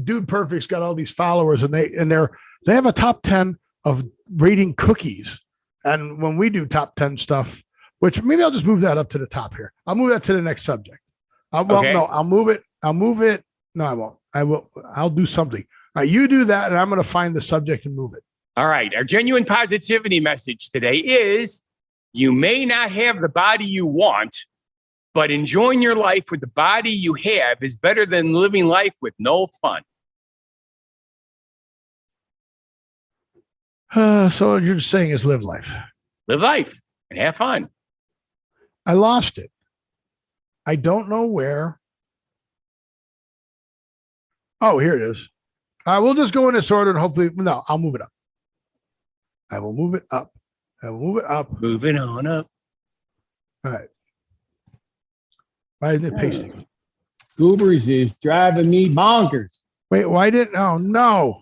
Speaker 1: Dude Perfect's got all these followers and they have a top 10 of rating cookies. And when we do top 10 stuff, which maybe I'll just move that up to the top here. I'll move that to the next subject. No, I'll move it. No, I won't. I'll do something. All right, you do that and I'm going to find the subject and move it.
Speaker 2: All right. Our genuine positivity message today is you may not have the body you want, but enjoying your life with the body you have is better than living life with no fun.
Speaker 1: So what you're just saying is live life.
Speaker 2: Live life and have fun.
Speaker 1: I lost it. I don't know where. Oh, here it is. We'll just go in this order and hopefully, no, I'll move it up. I will move it up.
Speaker 2: Moving on up.
Speaker 1: All right. Why isn't it pasting?
Speaker 2: Goobers is driving me bonkers.
Speaker 1: Wait, why didn't? Oh, no.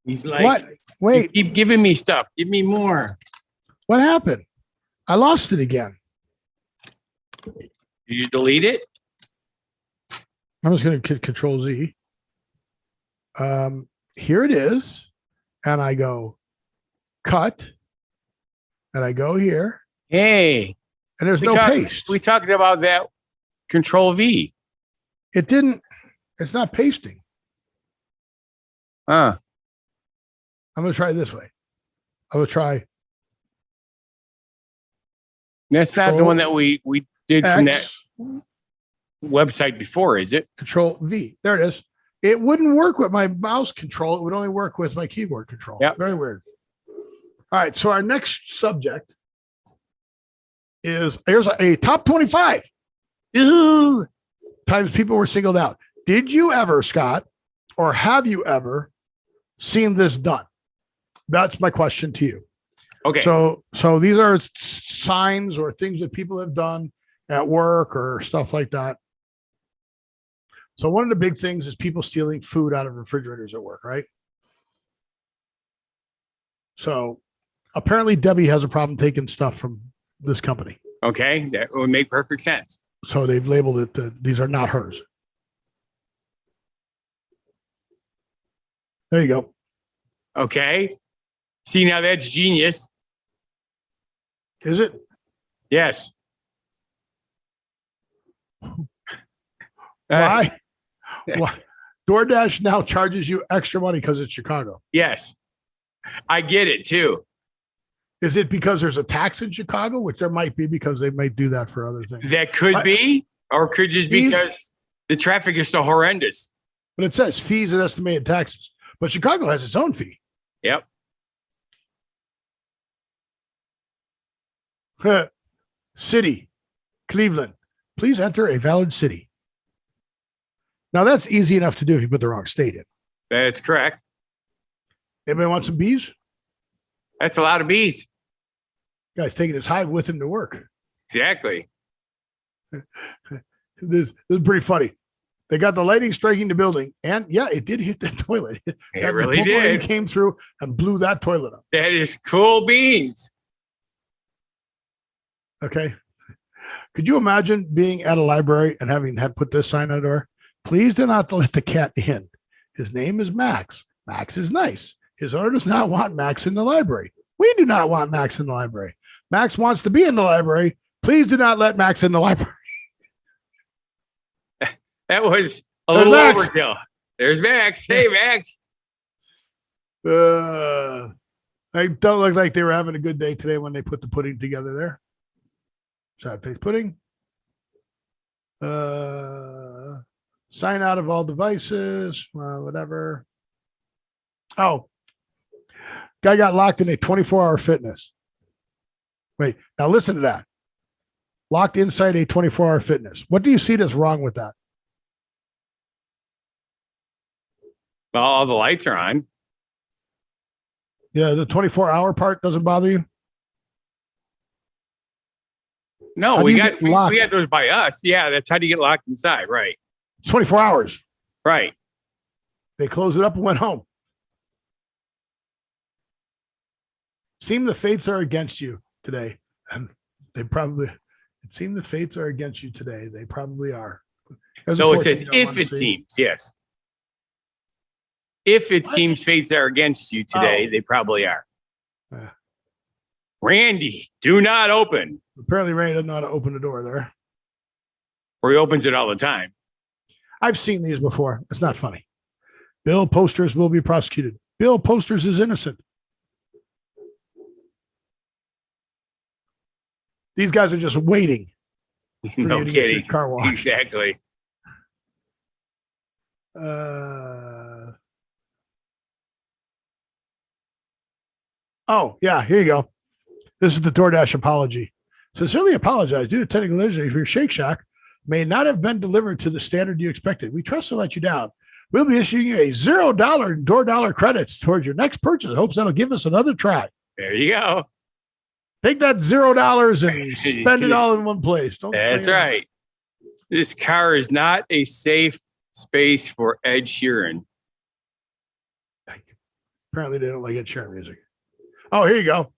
Speaker 2: He's like,
Speaker 1: what? Wait.
Speaker 2: You keep giving me stuff. Give me more.
Speaker 1: What happened? I lost it again.
Speaker 2: Did you delete it?
Speaker 1: I'm just going to Control Z. Here it is. And I go cut. And I go here.
Speaker 2: Hey.
Speaker 1: And there's no paste.
Speaker 2: We talked about that. Control V.
Speaker 1: It didn't. It's not pasting.
Speaker 2: Huh.
Speaker 1: I'm going to try it this way. I'm going to try.
Speaker 2: That's not the one that we did from that website before, is it?
Speaker 1: Control V. There it is. It wouldn't work with my mouse control. It would only work with my keyboard control.
Speaker 2: Yeah.
Speaker 1: Very weird. All right. So our next subject is here's a top 25 times people were singled out. Did you ever, Scott, or have you ever seen this done? That's my question to you.
Speaker 2: Okay.
Speaker 1: So these are signs or things that people have done at work or stuff like that. So one of the big things is people stealing food out of refrigerators at work, right? So apparently Debbie has a problem taking stuff from this company.
Speaker 2: Okay, that would make perfect sense.
Speaker 1: So they've labeled it these are not hers. There you go.
Speaker 2: Okay. See, now that's genius.
Speaker 1: Is it?
Speaker 2: Yes.
Speaker 1: Why? What? DoorDash now charges you extra money because it's Chicago.
Speaker 2: Yes. I get it too.
Speaker 1: Is it because there's a tax in Chicago, which there might be because they might do that for other things?
Speaker 2: That could be, or could just be because the traffic is so horrendous.
Speaker 1: But it says fees and estimated taxes. But Chicago has its own fee.
Speaker 2: Yep.
Speaker 1: City, Cleveland. Please enter a valid city. Now that's easy enough to do if you put the wrong state in.
Speaker 2: That's correct.
Speaker 1: Anybody want some bees?
Speaker 2: That's a lot of bees.
Speaker 1: Guy's taking his hive with him to work.
Speaker 2: Exactly.
Speaker 1: This is pretty funny. They got the lightning striking the building, and yeah, it did hit that toilet.
Speaker 2: It really did.
Speaker 1: Came through and blew that toilet up.
Speaker 2: That is cool beans.
Speaker 1: Okay. Could you imagine being at a library and having that put this sign on the door? Please do not let the cat in. His name is Max. Max is nice. His owner does not want Max in the library. We do not want Max in the library. Max wants to be in the library. Please do not let Max in the library.
Speaker 2: That was a little overkill. There's Max. Hey, Max.
Speaker 1: They don't look like they were having a good day today when they put the pudding together there. Sad face pudding. Sign out of all devices. Whatever. Oh. Guy got locked in a 24-hour fitness. Wait, now listen to that. Locked inside a 24-hour fitness. What do you see that's wrong with that?
Speaker 2: Well, all the lights are on.
Speaker 1: Yeah, the 24-hour part doesn't bother you?
Speaker 2: No, we got those by us. Yeah, that's how do you get locked inside, right?
Speaker 1: It's 24 hours.
Speaker 2: Right.
Speaker 1: They closed it up and went home. Seem the fates are against you today. And it seemed the fates are against you today. They probably are.
Speaker 2: So it says, if it seems, yes. If it seems fates are against you today, they probably are. Randy, do not open.
Speaker 1: Apparently, Randy doesn't know how to open the door there.
Speaker 2: Or he opens it all the time.
Speaker 1: I've seen these before. It's not funny. Bill Posters will be prosecuted. Bill Posters is innocent. These guys are just waiting.
Speaker 2: No kidding.
Speaker 1: Car wash.
Speaker 2: Exactly.
Speaker 1: Oh, yeah. Here you go. This is the DoorDash apology. Sincerely apologize due to technical issues. Your Shake Shack may not have been delivered to the standard you expected. We trust to let you down. We'll be issuing you a $0 DoorDash credits towards your next purchase. Hopes that'll give us another try.
Speaker 2: There you go.
Speaker 1: Take that $0 and spend it all in one place.
Speaker 2: That's right. This car is not a safe space for Ed Sheeran.
Speaker 1: Apparently, they don't like Ed Sheeran music. Oh, here you go.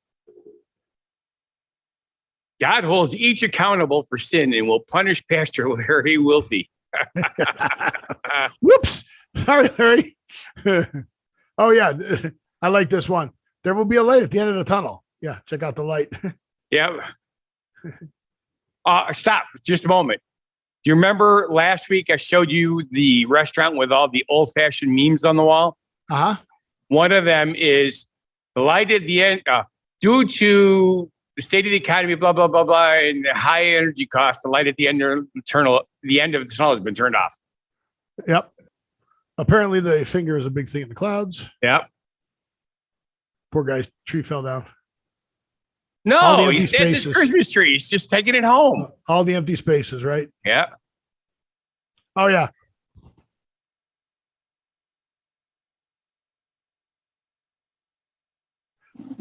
Speaker 2: God holds each accountable for sin and will punish Pastor Larry Wilthy.
Speaker 1: Whoops. Sorry, Larry. Oh, yeah. I like this one. There will be a light at the end of the tunnel. Yeah, check out the light.
Speaker 2: Yep. Stop just a moment. Do you remember last week I showed you the restaurant with all the old-fashioned memes on the wall?
Speaker 1: Uh-huh.
Speaker 2: One of them is the light at the end, due to the state of the economy, blah, blah, blah, blah, and high energy costs, the light at the end of the tunnel has been turned off.
Speaker 1: Yep. Apparently the finger is a big thing in the clouds.
Speaker 2: Yep.
Speaker 1: Poor guy's tree fell down.
Speaker 2: No, that's his Christmas tree. He's just taking it home.
Speaker 1: All the empty spaces, right?
Speaker 2: Yeah.
Speaker 1: Oh, yeah.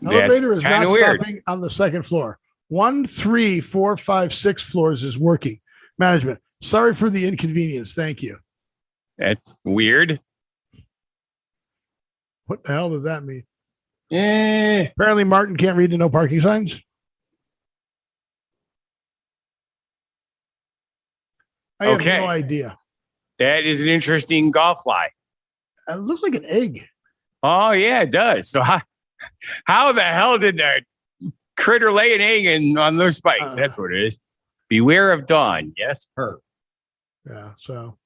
Speaker 1: Elevator is not stopping on the second floor. 1, 3, 4, 5, 6 floors is working. Management, sorry for the inconvenience. Thank you.
Speaker 2: That's weird.
Speaker 1: What the hell does that mean? Apparently Martin can't read the no parking signs. I have no idea.
Speaker 2: That is an interesting golf fly.
Speaker 1: It looks like an egg.
Speaker 2: Oh, yeah, it does. So how the hell did that critter lay an egg on those spikes? That's what it is. Beware of dawn. Yes, her.
Speaker 1: Yeah, so.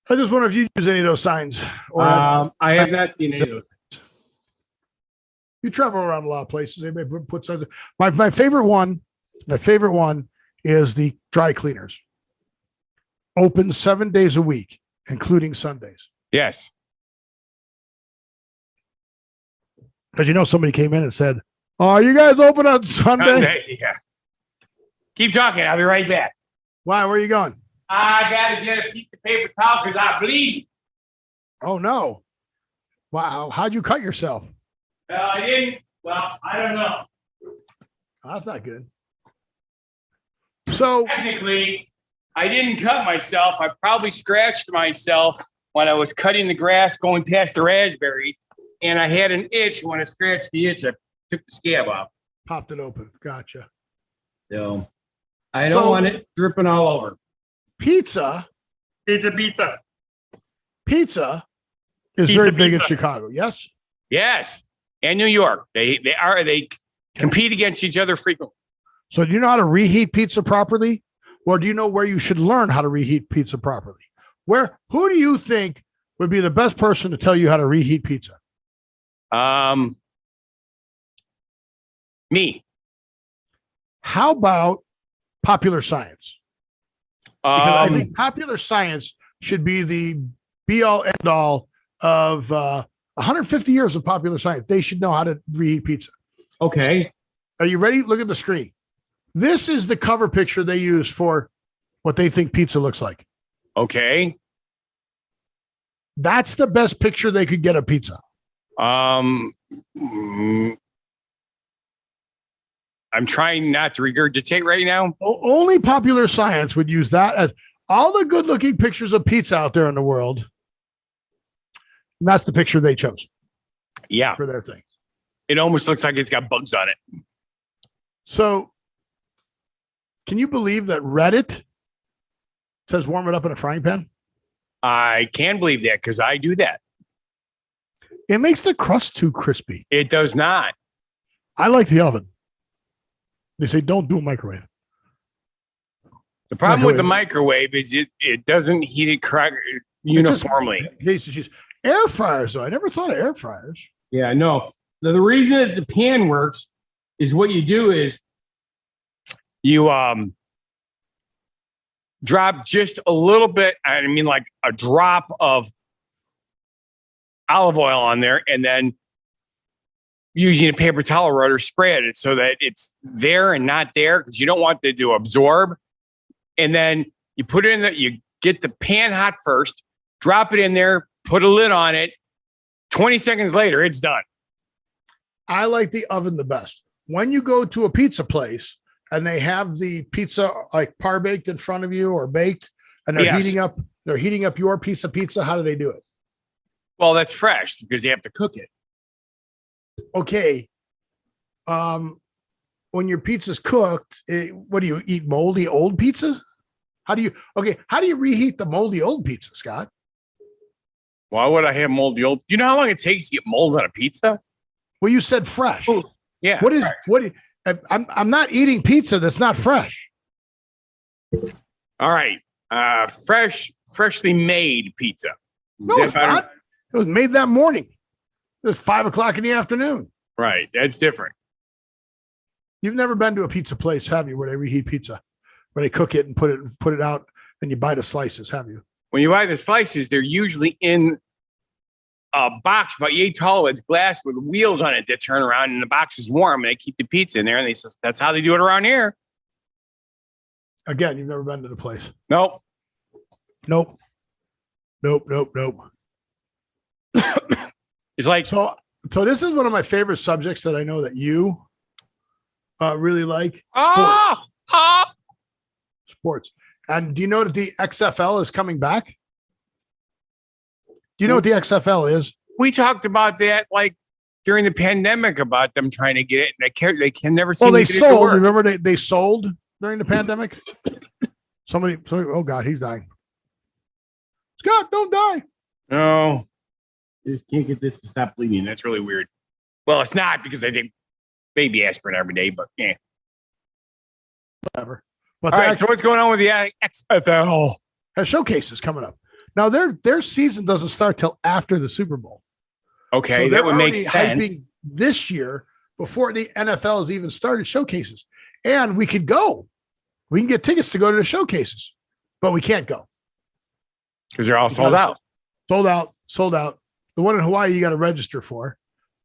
Speaker 1: I just wonder if you use any of those signs. Or
Speaker 3: I have not seen any of those.
Speaker 1: you travel around a lot of places. They may put signs. My favorite one is the dry cleaners. Open 7 days a week, including Sundays.
Speaker 2: Yes.
Speaker 1: Because somebody came in and said, "Oh, you guys open on Sunday?"
Speaker 2: Yeah. Keep talking. I'll be right back.
Speaker 1: Why? Where are you going?
Speaker 2: I got to get a piece of paper towel because I bleed.
Speaker 1: Oh no! Wow, how'd you cut yourself?
Speaker 2: I didn't. Well, I don't know.
Speaker 1: Oh, that's not good. So
Speaker 2: technically, I didn't cut myself. I probably scratched myself when I was cutting the grass going past the raspberries, and I had an itch. When I scratched the itch, I took the scab off.
Speaker 1: Popped it open. Gotcha.
Speaker 3: So I don't want it dripping all over.
Speaker 1: Pizza is very big in Chicago. Yes.
Speaker 2: Yes, and New York. They compete against each other frequently.
Speaker 1: So do you know how to reheat pizza properly, or do you know where you should learn how to reheat pizza properly? Who do you think would be the best person to tell you how to reheat pizza?
Speaker 2: Me.
Speaker 1: How about Popular Science? Because I think Popular Science should be the be-all, end-all of 150 years of Popular Science. They should know how to reheat pizza.
Speaker 3: Okay.
Speaker 1: Are you ready? Look at the screen. This is the cover picture they use for what they think pizza looks like.
Speaker 2: Okay.
Speaker 1: That's the best picture they could get of pizza.
Speaker 2: I'm trying not to regurgitate right now.
Speaker 1: Only Popular Science would use that as all the good-looking pictures of pizza out there in the world. And that's the picture they chose.
Speaker 2: Yeah.
Speaker 1: For their thing.
Speaker 2: It almost looks like it's got bugs on it.
Speaker 1: So, can you believe that Reddit says warm it up in a frying pan?
Speaker 2: I can believe that because I do that.
Speaker 1: It makes the crust too crispy.
Speaker 2: It does not.
Speaker 1: I like the oven. They say don't do a microwave.
Speaker 2: The problem with the microwave is it doesn't heat it uniformly.
Speaker 1: Air fryers, though. I never thought of air fryers.
Speaker 3: Yeah, no. The reason that the pan works is what you do is
Speaker 2: you drop just a little bit, I mean like a drop of olive oil on there, and then using a paper towel roller spread it so that it's there and not there because you don't want it to absorb. And then you put it in you get the pan hot first, drop it in there, put a lid on it. 20 seconds later, it's done.
Speaker 1: I like the oven the best. When you go to a pizza place and they have the pizza like par baked in front of you or baked, and they're heating up your piece of pizza, how do they do it?
Speaker 2: Well, that's fresh because they have to cook it.
Speaker 1: Okay. When your pizza's cooked, what do you eat? Moldy old pizzas? How do you reheat the moldy old pizza, Scott?
Speaker 2: Why would I have moldy old? Do you know how long it takes to get mold on a pizza?
Speaker 1: Well, you said fresh.
Speaker 2: Ooh, yeah.
Speaker 1: I'm not eating pizza that's not fresh.
Speaker 2: All right. Freshly made pizza.
Speaker 1: No, it's not. It was made that morning. It was 5:00 in the afternoon.
Speaker 2: Right. That's different.
Speaker 1: You've never been to a pizza place, have you, where they reheat pizza, where they cook it and put it out and you buy the slices, have you?
Speaker 2: When you buy the slices, they're usually in a box about yay tall. It's glass with wheels on it that turn around, and the box is warm, and they keep the pizza in there. And that's how they do it around here.
Speaker 1: Again, you've never been to the place.
Speaker 2: Nope. It's like
Speaker 1: so. This is one of my favorite subjects that I know that you really like. Sports. And do you know that the XFL is coming back? Do you know what the XFL is?
Speaker 2: We talked about that like during the pandemic about them trying to get it. They can never see.
Speaker 1: Well, they sold. Remember they sold during the pandemic. Somebody. Oh God, he's dying. Scott, don't die.
Speaker 2: No,
Speaker 3: I just can't get this to stop bleeding.
Speaker 2: That's really weird. Well, it's not because I take baby aspirin every day, but yeah.
Speaker 1: Whatever. But
Speaker 2: all right, so what's going on with the XFL?
Speaker 1: Has showcases coming up. Now their season doesn't start till after the Super Bowl.
Speaker 2: Okay,
Speaker 1: So
Speaker 2: that would make
Speaker 1: already
Speaker 2: sense.
Speaker 1: hyping this year before the NFL has even started showcases. And we could go. We can get tickets to go to the showcases, but we can't go.
Speaker 2: Because they're all sold out.
Speaker 1: Sold out. The one in Hawaii you got to register for.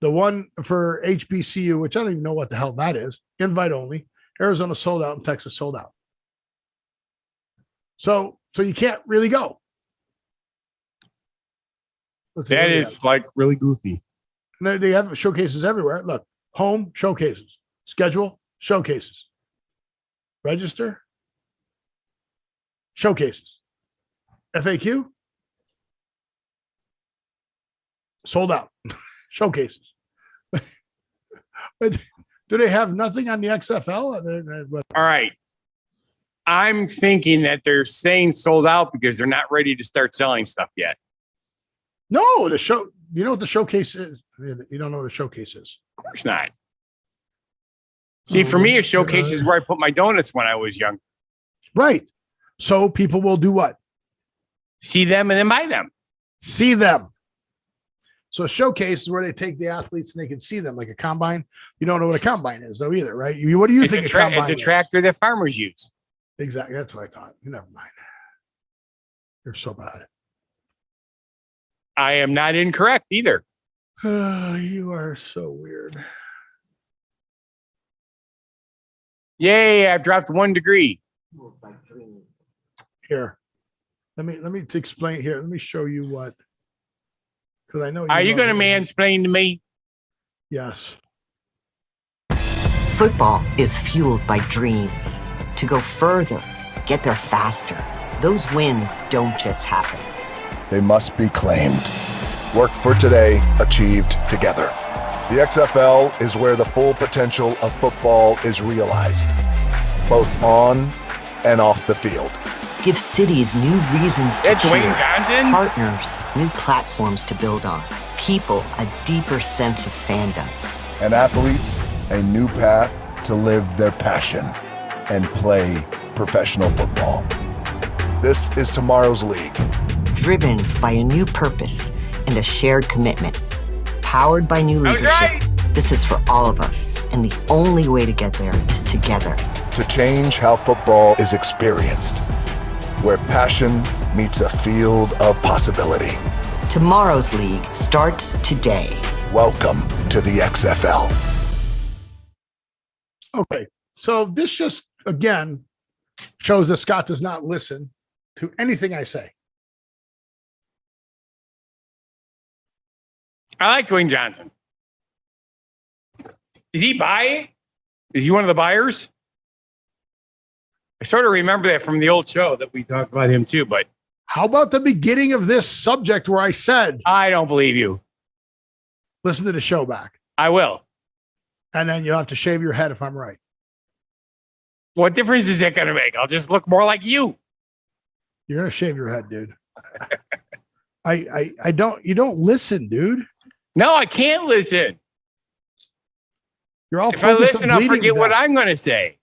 Speaker 1: The one for HBCU, which I don't even know what the hell that is, invite only. Arizona sold out and Texas sold out. So you can't really go.
Speaker 2: That is like really goofy.
Speaker 1: They have showcases everywhere. Look, home showcases, schedule showcases, register showcases, FAQ sold out, showcases. But do they have nothing on the XFL?
Speaker 2: All right. I'm thinking that they're saying sold out because they're not ready to start selling stuff yet.
Speaker 1: No, the show. You know what the showcase is? You don't know what a showcase is.
Speaker 2: Of course not. See, for me, a showcase is where I put my donuts when I was young.
Speaker 1: Right. So people will do what?
Speaker 2: See them and then buy them.
Speaker 1: See them. So a showcase is where they take the athletes and they can see them, like a combine. You don't know what a combine is, though, either, right? What do you think a combine is?
Speaker 2: It's a tractor that farmers use.
Speaker 1: Exactly. That's what I thought. Never mind. You're so bad.
Speaker 2: I am not incorrect either.
Speaker 1: You are so weird.
Speaker 2: Yay, I've dropped 1 degree.
Speaker 1: Here. Let me explain here. Let me show you what. Because I know
Speaker 2: Are you going to mansplain to me?
Speaker 1: Yes.
Speaker 4: Football is fueled by dreams. To go further, get there faster. Those wins don't just happen.
Speaker 5: They must be claimed. Work for today, achieved together. The XFL is where the full potential of football is realized, both on and off the field.
Speaker 4: Give cities new reasons to cheer.
Speaker 2: Dwayne Johnson?
Speaker 4: Partners, new platforms to build on. People, a deeper sense of fandom.
Speaker 5: And athletes, a new path to live their passion and play professional football. This is tomorrow's league.
Speaker 4: Driven by a new purpose and a shared commitment. Powered by new leadership.
Speaker 2: Right.
Speaker 4: This is for all of us, and the only way to get there is together.
Speaker 5: To change how football is experienced, where passion meets a field of possibility.
Speaker 4: Tomorrow's league starts today.
Speaker 5: Welcome to the XFL.
Speaker 1: Okay. So this just, again, shows that Scott does not listen to anything I say.
Speaker 2: I like Dwayne Johnson. Did he buy it? Is he one of the buyers? I sort of remember that from the old show that we talked about him too, but
Speaker 1: How about the beginning of this subject where I said,
Speaker 2: I don't believe you.
Speaker 1: listen to the show back,
Speaker 2: I will.
Speaker 1: and then you'll have to shave your head if I'm right.
Speaker 2: What difference is that going to make? I'll just look more like you.
Speaker 1: You're going to shave your head, dude. I don't, you don't listen, dude.
Speaker 2: No, I can't listen.
Speaker 1: You're all
Speaker 2: If I
Speaker 1: focused
Speaker 2: listen,
Speaker 1: on
Speaker 2: I'll
Speaker 1: bleeding
Speaker 2: forget
Speaker 1: to
Speaker 2: what
Speaker 1: death.
Speaker 2: I'm going to say.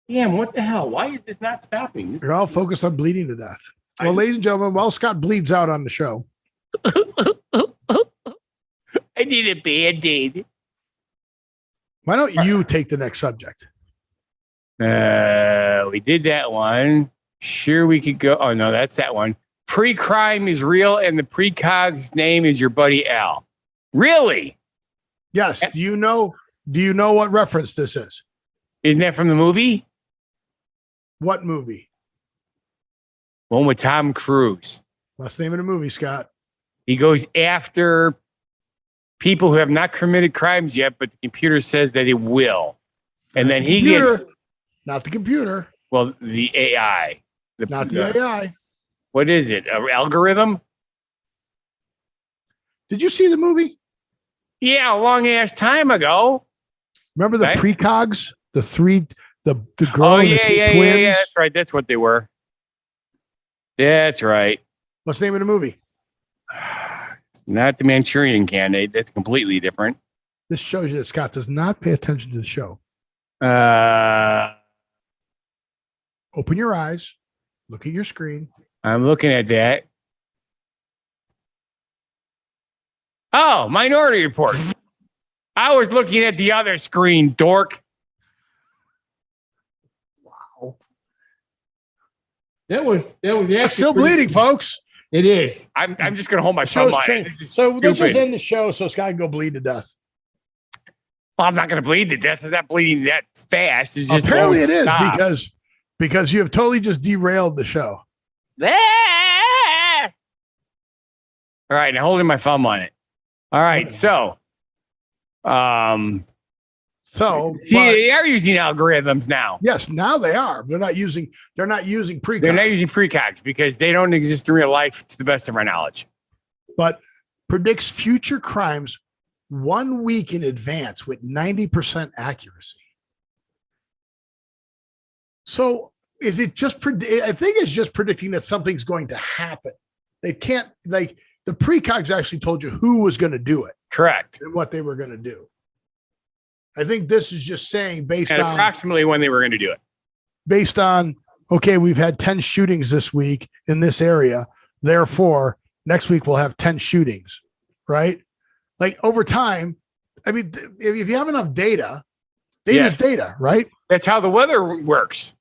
Speaker 2: Damn, what the hell? Why is this not stopping?
Speaker 1: You're all focused on bleeding to death. Well, ladies and gentlemen, while Scott bleeds out on the show,
Speaker 2: I need a Band-Aid.
Speaker 1: why don't you take the next subject?
Speaker 2: We did that one. Sure, we could go. Oh, no, that's that one. Precrime is real, and the Precogs name is your buddy Al. Really?
Speaker 1: Yes. Do you know what reference this is?
Speaker 2: Isn't that from the movie?
Speaker 1: What movie?
Speaker 2: One with Tom Cruise.
Speaker 1: What's the name of the movie, Scott?
Speaker 2: He goes after people who have not committed crimes yet, but the computer says that it will. And
Speaker 1: Not
Speaker 2: then
Speaker 1: the
Speaker 2: he
Speaker 1: computer.
Speaker 2: gets,
Speaker 1: Not the computer.
Speaker 2: well, the AI.
Speaker 1: Not the AI.
Speaker 2: What is it? An algorithm?
Speaker 1: Did you see the movie?
Speaker 2: Yeah, a long ass time ago.
Speaker 1: Remember the
Speaker 2: Right.
Speaker 1: Precogs? The girl
Speaker 2: Oh,
Speaker 1: and the
Speaker 2: yeah,
Speaker 1: two
Speaker 2: yeah,
Speaker 1: twins?
Speaker 2: yeah. That's right. That's what they were. That's right.
Speaker 1: What's the name of the movie?
Speaker 2: Not the Manchurian Candidate. That's completely different.
Speaker 1: This shows you that Scott does not pay attention to the show.
Speaker 2: Uh,
Speaker 1: Open your eyes, Look at your screen.
Speaker 2: I'm looking at that. Oh, Minority Report. I was looking at the other screen, dork.
Speaker 1: Wow.
Speaker 3: That was actually
Speaker 1: Still
Speaker 3: pretty-
Speaker 1: bleeding, folks.
Speaker 3: It is.
Speaker 2: I'm just going to hold my
Speaker 1: Show's
Speaker 2: thumb on it.
Speaker 1: changed.
Speaker 2: This is
Speaker 1: So they just
Speaker 2: stupid.
Speaker 1: end the show, so Scott can go bleed to death.
Speaker 2: Well, I'm not going to bleed to death. It's not bleeding that fast. It's just
Speaker 1: Apparently
Speaker 2: won't
Speaker 1: it is
Speaker 2: stop.
Speaker 1: because you have totally just derailed the show.
Speaker 2: Ah! All right, now holding my thumb on it. All right, so
Speaker 1: So
Speaker 2: see, they are using algorithms now.
Speaker 1: yes, now they are. They're not using Precogs.
Speaker 2: They're not using precogs because they don't exist in real life, to the best of our knowledge.
Speaker 1: But predicts future crimes 1 week in advance with 90% accuracy. So is it just? I think it's just predicting that something's going to happen. They can't like the precogs actually told you who was going to do it
Speaker 2: Correct.
Speaker 1: and what they were going to do. I think this is just saying based
Speaker 2: And
Speaker 1: on
Speaker 2: approximately when they were going to do it.
Speaker 1: Okay, we've had 10 shootings this week in this area. Therefore, next week we'll have 10 shootings, right? Like over time, I mean, if you have enough data is
Speaker 2: Yes.
Speaker 1: data, right?
Speaker 2: That's how the weather works.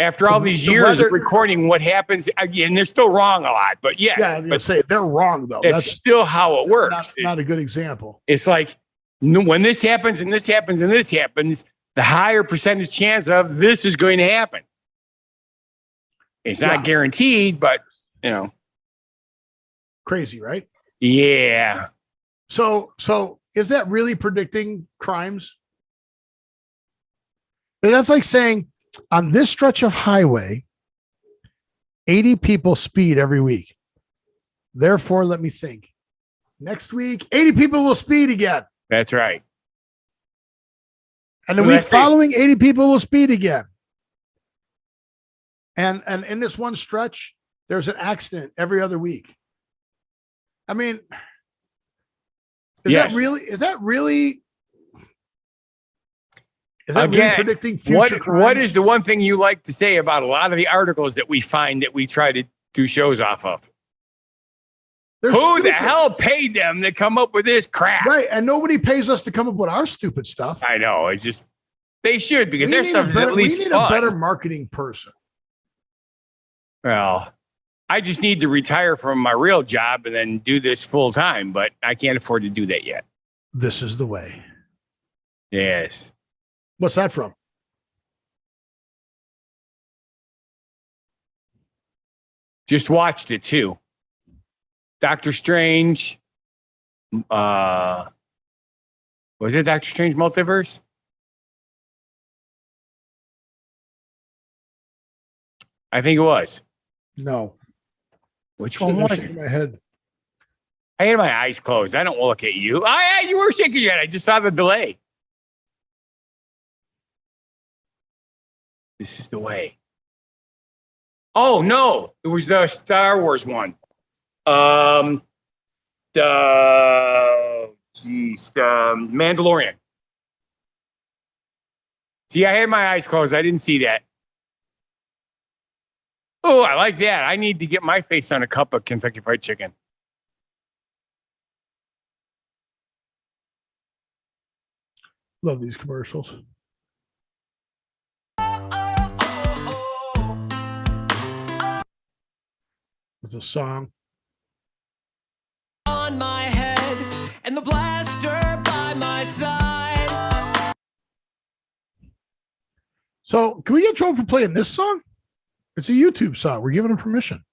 Speaker 2: After all these
Speaker 1: The
Speaker 2: years
Speaker 1: weather-
Speaker 2: of recording what happens, again, they're still wrong a lot, but yes,
Speaker 1: Yeah, I was gonna
Speaker 2: but
Speaker 1: say they're wrong though.
Speaker 2: that's still how it works.
Speaker 1: not a good example.
Speaker 2: It's like when this happens and this happens and this happens, the higher percentage chance of this is going to happen. It's not
Speaker 1: Yeah.
Speaker 2: guaranteed, but you know,
Speaker 1: Crazy, right?
Speaker 2: yeah.
Speaker 1: So is that really predicting crimes? And that's like saying on this stretch of highway, 80 people speed every week. Therefore, let me think. Next week, 80 people will speed again.
Speaker 2: That's right.
Speaker 1: And the
Speaker 2: Well,
Speaker 1: week
Speaker 2: that's it.
Speaker 1: following, 80 people will speed again. And in this one stretch, there's an accident every other week. I mean, is
Speaker 2: Yes.
Speaker 1: that really
Speaker 2: Again,
Speaker 1: predicting future crimes?
Speaker 2: what is the one thing you like to say about a lot of the articles that we find that we try to do shows off of?
Speaker 1: They're
Speaker 2: Who the
Speaker 1: stupid.
Speaker 2: hell paid them to come up with this crap?
Speaker 1: Right. And nobody pays us to come up with our stupid stuff.
Speaker 2: I know. It's just they should because
Speaker 1: We
Speaker 2: their
Speaker 1: need
Speaker 2: stuff
Speaker 1: a
Speaker 2: is
Speaker 1: better-
Speaker 2: at least
Speaker 1: we need
Speaker 2: fun.
Speaker 1: a better marketing person.
Speaker 2: Well, I just need to retire from my real job and then do this full time, but I can't afford to do that yet.
Speaker 1: This is the way.
Speaker 2: Yes.
Speaker 1: What's that from?
Speaker 2: Just watched it too. Doctor Strange. Was it Doctor Strange Multiverse? I think it was.
Speaker 1: No.
Speaker 2: Which one was it?
Speaker 1: In my head.
Speaker 2: I had my eyes closed. I don't look at you. Oh, yeah, you were shaking your head. I just saw the delay. This is the way. Oh, no. It was the Star Wars one. The Mandalorian. See, I had my eyes closed. I didn't see that. Oh, I like that. I need to get my face on a cup of Kentucky Fried Chicken.
Speaker 1: Love these commercials. It's a song.
Speaker 6: On my head and the blaster by my side.
Speaker 1: So can we get trouble for playing this song? It's a YouTube song. We're giving him permission.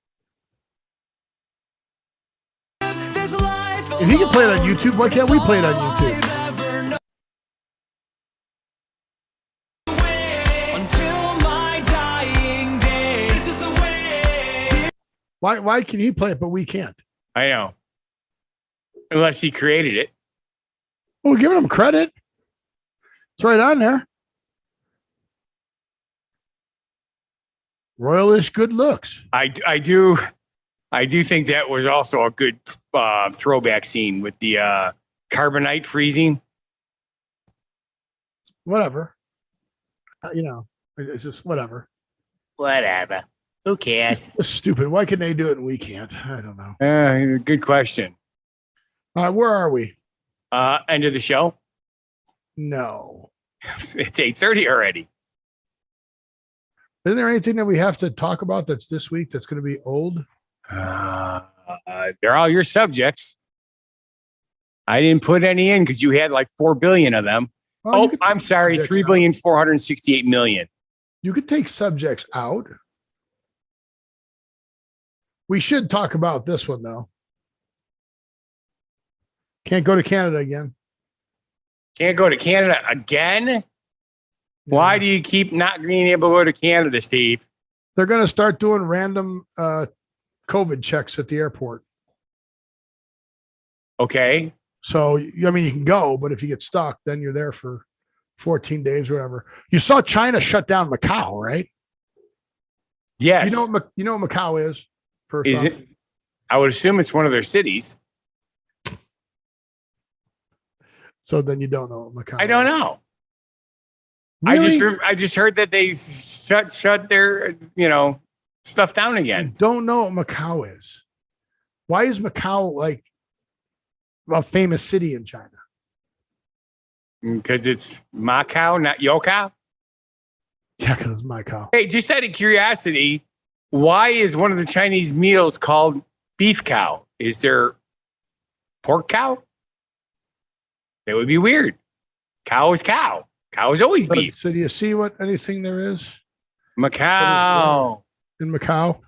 Speaker 6: This life
Speaker 1: If he can play it on YouTube, why can't we play it on YouTube?
Speaker 6: Until my dying day. This is the way.
Speaker 1: Why can he play it, but we can't?
Speaker 2: I know. Unless he created it.
Speaker 1: Well, we're giving him credit. It's right on there. Royalish good looks.
Speaker 2: I do think that was also a good throwback scene with the carbonite freezing.
Speaker 1: Whatever. You know, it's just whatever.
Speaker 2: Whatever. Who cares?
Speaker 1: It's stupid. Why can they do it and we can't? I don't know.
Speaker 2: Good question.
Speaker 1: All right, where are we?
Speaker 2: End of the show.
Speaker 1: No.
Speaker 2: It's 8:30 already.
Speaker 1: Isn't there anything that we have to talk about that's this week that's going to be old?
Speaker 2: They're all your subjects. I didn't put any in because you had like 4 billion of them.
Speaker 1: Well,
Speaker 2: I'm sorry, 3,468,000,000.
Speaker 1: You could take subjects out. We should talk about this one though. Can't go to Canada again.
Speaker 2: Can't go to Canada again? Why do you keep not being able to go to Canada, Steve?
Speaker 1: They're going to start doing random COVID checks at the airport.
Speaker 2: Okay.
Speaker 1: So, I mean, you can go, but if you get stuck, then you're there for 14 days or whatever. You saw China shut down Macau, right?
Speaker 2: Yes.
Speaker 1: You know what Macau is? First
Speaker 2: Is
Speaker 1: off?
Speaker 2: it? I would assume it's one of their cities.
Speaker 1: So then you don't know what Macau
Speaker 2: I don't
Speaker 1: is.
Speaker 2: know.
Speaker 1: Really?
Speaker 2: I just heard that they shut their stuff down
Speaker 1: I
Speaker 2: again.
Speaker 1: don't know what Macau is. Why is Macau like a famous city in China?
Speaker 2: Because it's Macau, not Yoka.
Speaker 1: Yeah, because it's Macau.
Speaker 2: Hey, just out of curiosity, why is one of the Chinese meals called beef cow? Is there pork cow? That would be weird. Cow is cow. Cow is always beef.
Speaker 1: So do you see what anything there is
Speaker 2: Macau.
Speaker 1: in Macau?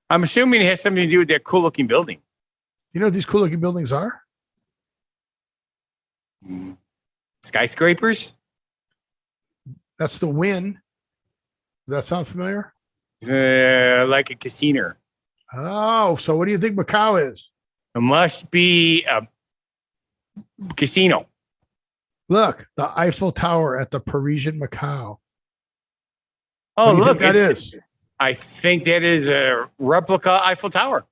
Speaker 2: I'm assuming it has something to do with that cool looking building.
Speaker 1: You know what these cool looking buildings are?
Speaker 2: Skyscrapers?
Speaker 1: That's the Wynn. Does that sound familiar?
Speaker 2: Like a casino.
Speaker 1: Oh, so what do you think Macau is?
Speaker 2: It must be a casino.
Speaker 1: Look, the Eiffel Tower at the Parisian Macau.
Speaker 2: Oh,
Speaker 1: What do you
Speaker 2: look.
Speaker 1: think that is?
Speaker 2: I think that is a replica Eiffel Tower.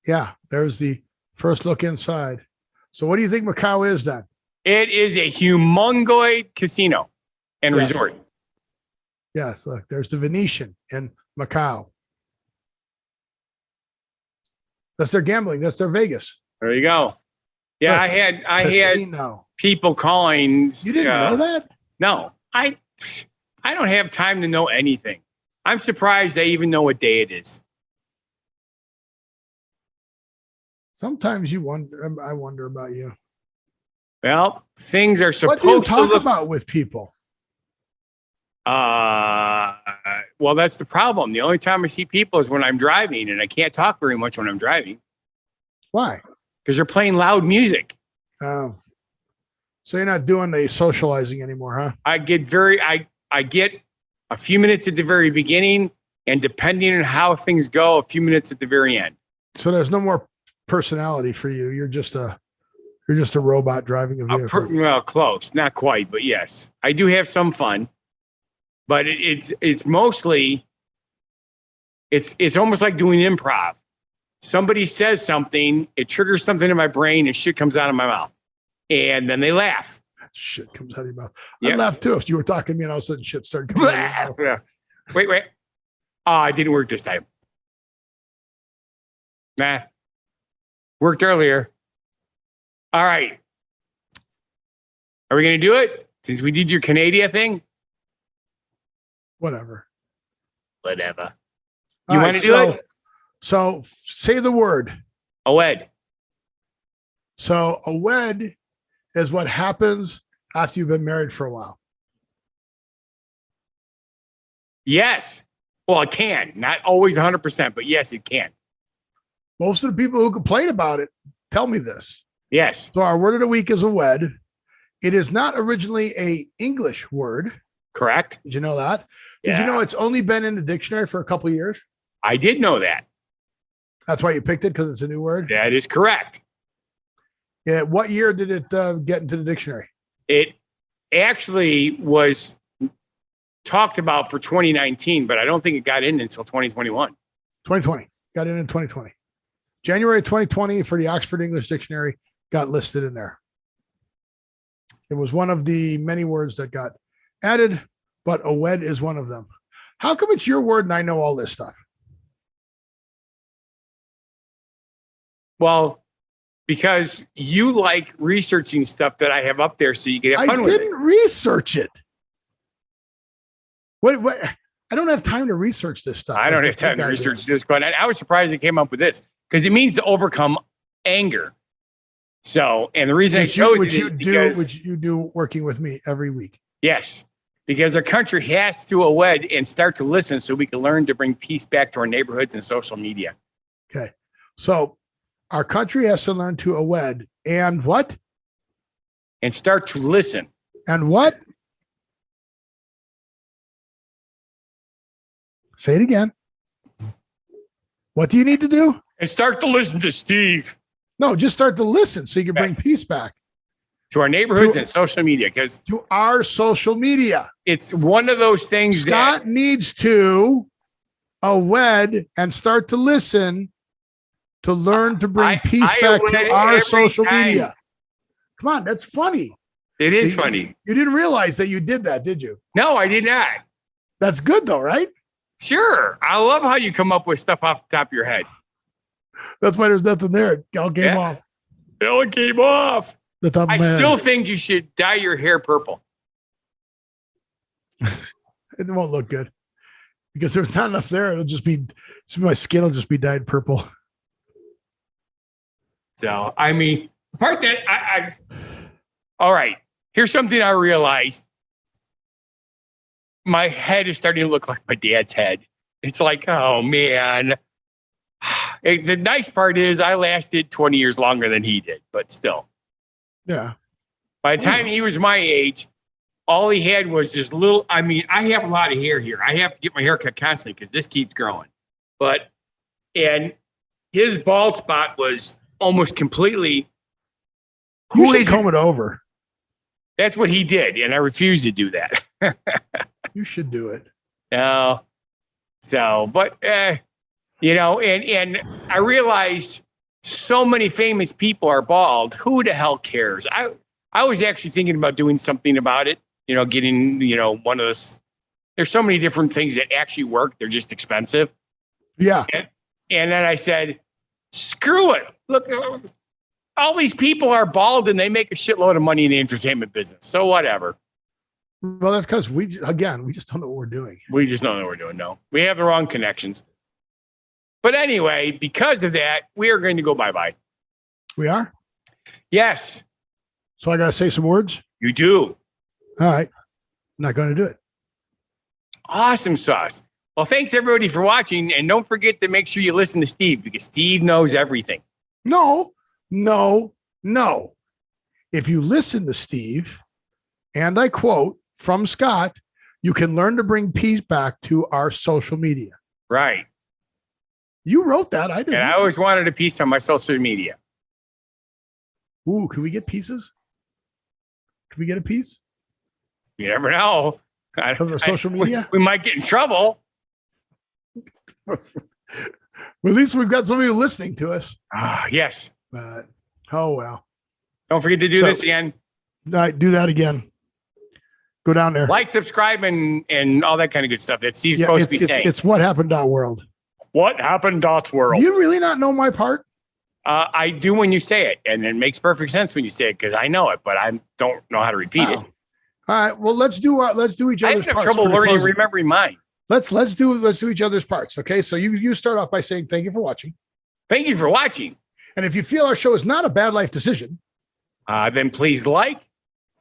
Speaker 1: Yeah, there's the first look inside. So what do you think Macau is then?
Speaker 2: It is a humongoid casino and
Speaker 1: Yes.
Speaker 2: resort.
Speaker 1: Yes, look, there's the Venetian in Macau. That's their gambling. That's their Vegas.
Speaker 2: There you go. Yeah,
Speaker 1: Look,
Speaker 2: I had
Speaker 1: Casino.
Speaker 2: people calling.
Speaker 1: You didn't know that?
Speaker 2: No, I don't have time to know anything. I'm surprised they even know what day it is.
Speaker 1: Sometimes you wonder. I wonder about you.
Speaker 2: Well, things are
Speaker 1: What do you
Speaker 2: supposed to
Speaker 1: talk
Speaker 2: look.
Speaker 1: about with people?
Speaker 2: Well, that's the problem. The only time I see people is when I'm driving, and I can't talk very much when I'm driving
Speaker 1: Why?
Speaker 2: because they're playing loud music.
Speaker 1: Oh, so you're not doing the socializing anymore, huh?
Speaker 2: I get a few minutes at the very beginning, and depending on how things go, a few minutes at the very end.
Speaker 1: So there's no more personality for you. You're just a robot driving a vehicle.
Speaker 2: Well, close, not quite, but yes, I do have some fun. But it's mostly it's almost like doing improv. Somebody says something, it triggers something in my brain, and shit comes out of my mouth, and then they laugh.
Speaker 1: Shit comes out of your mouth.
Speaker 2: Yeah.
Speaker 1: I laughed too. If you were talking to me and all of a sudden shit started coming out of your mouth.
Speaker 2: Wait. Oh, it didn't work this time. Nah. Worked earlier. All right. Are we going to do it? Since we did your Canada thing?
Speaker 1: Whatever.
Speaker 2: Whatever.
Speaker 1: All
Speaker 2: You
Speaker 1: right,
Speaker 2: want to do it?
Speaker 1: So say the word.
Speaker 2: Awedde.
Speaker 1: So a wed is what happens after you've been married for a while.
Speaker 2: Yes. Well, it can. Not always 100%, but yes, it can.
Speaker 1: Most of the people who complain about it tell me this.
Speaker 2: Yes.
Speaker 1: So our word of the week is a wed. It is not originally a English word.
Speaker 2: Correct.
Speaker 1: Did you know that? Did you know it's only been in the dictionary for a couple of years?
Speaker 2: I did know that.
Speaker 1: That's why you picked it, because it's a new word.
Speaker 2: That is correct.
Speaker 1: Yeah. What year did it get into the dictionary?
Speaker 2: It actually was talked about for 2019, but I don't think it got in until 2021.
Speaker 1: 2020. Got in 2020. January 2020 for the Oxford English Dictionary got listed in there. It was one of the many words that got added, but Awedde is one of them. How come it's your word and I know all this stuff?
Speaker 2: Well, because you like researching stuff that I have up there so you can have fun with it.
Speaker 1: I didn't research it. What? I don't have time to research this stuff.
Speaker 2: I don't have time to research this, but I was surprised it came up with this because it means to overcome anger. So, and the reason I chose it is because
Speaker 1: which you do working with me every week.
Speaker 2: Yes, because our country has to awed and start to listen so we can learn to bring peace back to our neighborhoods and social media.
Speaker 1: Okay. So our country has to learn to awed and what?
Speaker 2: And start to listen.
Speaker 1: And what? Say it again. What do you need to do?
Speaker 2: And start to listen to Steve.
Speaker 1: No, just start to listen so you can bring peace back.
Speaker 2: To our neighborhoods and social media. Because
Speaker 1: to our social media.
Speaker 2: It's one of those things
Speaker 1: Scott needs to awed and start to listen to learn to bring peace back to our social media. Come on, that's funny.
Speaker 2: It is funny.
Speaker 1: You didn't realize that you did that, did you?
Speaker 2: No, I did not.
Speaker 1: That's good though, right?
Speaker 2: Sure. I love how you come up with stuff off the top of your head.
Speaker 1: That's why there's nothing there. It all came off.
Speaker 2: It all came off.
Speaker 1: The top of
Speaker 2: I
Speaker 1: my
Speaker 2: still
Speaker 1: head.
Speaker 2: think you should dye your hair purple.
Speaker 1: It won't look good because there's not enough there. It'll just be my skin will just be dyed purple.
Speaker 2: So, I mean, the part that all right, here's something I realized. My head is starting to look like my dad's head. It's like, oh man. The nice part is I lasted 20 years longer than he did, but still.
Speaker 1: Yeah.
Speaker 2: By the time he was my age, all he had was this little, I mean, I have a lot of hair here. I have to get my hair cut constantly because this keeps growing. And his bald spot was almost completely.
Speaker 1: You should comb it over.
Speaker 2: That's what he did, and I refused to do that.
Speaker 1: You should do it.
Speaker 2: No. So, but, you know, and I realized so many famous people are bald. Who the hell cares? I was actually thinking about doing something about it, you know, getting, you know, one of those. There's so many different things that actually work. They're just expensive.
Speaker 1: Yeah.
Speaker 2: And then I said, screw it. Look, all these people are bald and they make a shitload of money in the entertainment business. So whatever.
Speaker 1: Well, that's because we just don't know what we're doing.
Speaker 2: We just don't know what we're doing. No, we have the wrong connections. But anyway, because of that, we are going to go bye-bye.
Speaker 1: We are?
Speaker 2: Yes.
Speaker 1: So I got to say some words?
Speaker 2: You do.
Speaker 1: All right. I'm not going to do it.
Speaker 2: Awesome sauce. Well, thanks everybody for watching. And don't forget to make sure you listen to Steve because Steve knows everything.
Speaker 1: No. If you listen to Steve, and I quote from Scott, you can learn to bring peace back to our social media.
Speaker 2: Right.
Speaker 1: You wrote that. I didn't.
Speaker 2: And I always wanted a piece on my social media.
Speaker 1: Ooh, can we get pieces? Can we get a piece?
Speaker 2: You never know.
Speaker 1: Because of our social media?
Speaker 2: We might get in trouble.
Speaker 1: Well, at least we've got somebody listening to us.
Speaker 2: Yes.
Speaker 1: But, oh, well.
Speaker 2: Don't forget to do this again.
Speaker 1: Do that again. Go down there.
Speaker 2: Like, subscribe, and all that kind of good stuff that Steve's supposed to be saying.
Speaker 1: It's what happened. World.
Speaker 2: What happened? World.
Speaker 1: Do you really not know my part?
Speaker 2: I do when you say it, and it makes perfect sense when you say it because I know it, but I don't know how to repeat it.
Speaker 1: All right. Well, let's do each other's parts.
Speaker 2: I have trouble learning and remembering mine.
Speaker 1: Let's do each other's parts. Okay. So you start off by saying thank you for watching.
Speaker 2: Thank you for watching.
Speaker 1: And if you feel our show is not a bad life decision,
Speaker 2: then please like,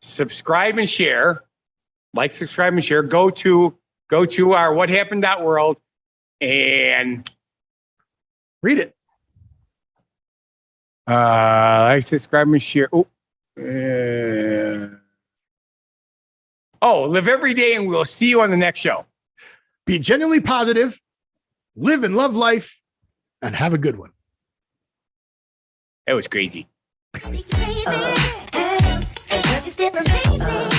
Speaker 2: subscribe, and share. Like, subscribe, and share. Go to our whathappened.world and
Speaker 1: read it.
Speaker 2: Like, subscribe, and share. Live every day, and we'll see you on the next show.
Speaker 1: Be genuinely positive, live and love life, and have a good one.
Speaker 2: That was crazy.
Speaker 6: Crazy. And you still amaze me.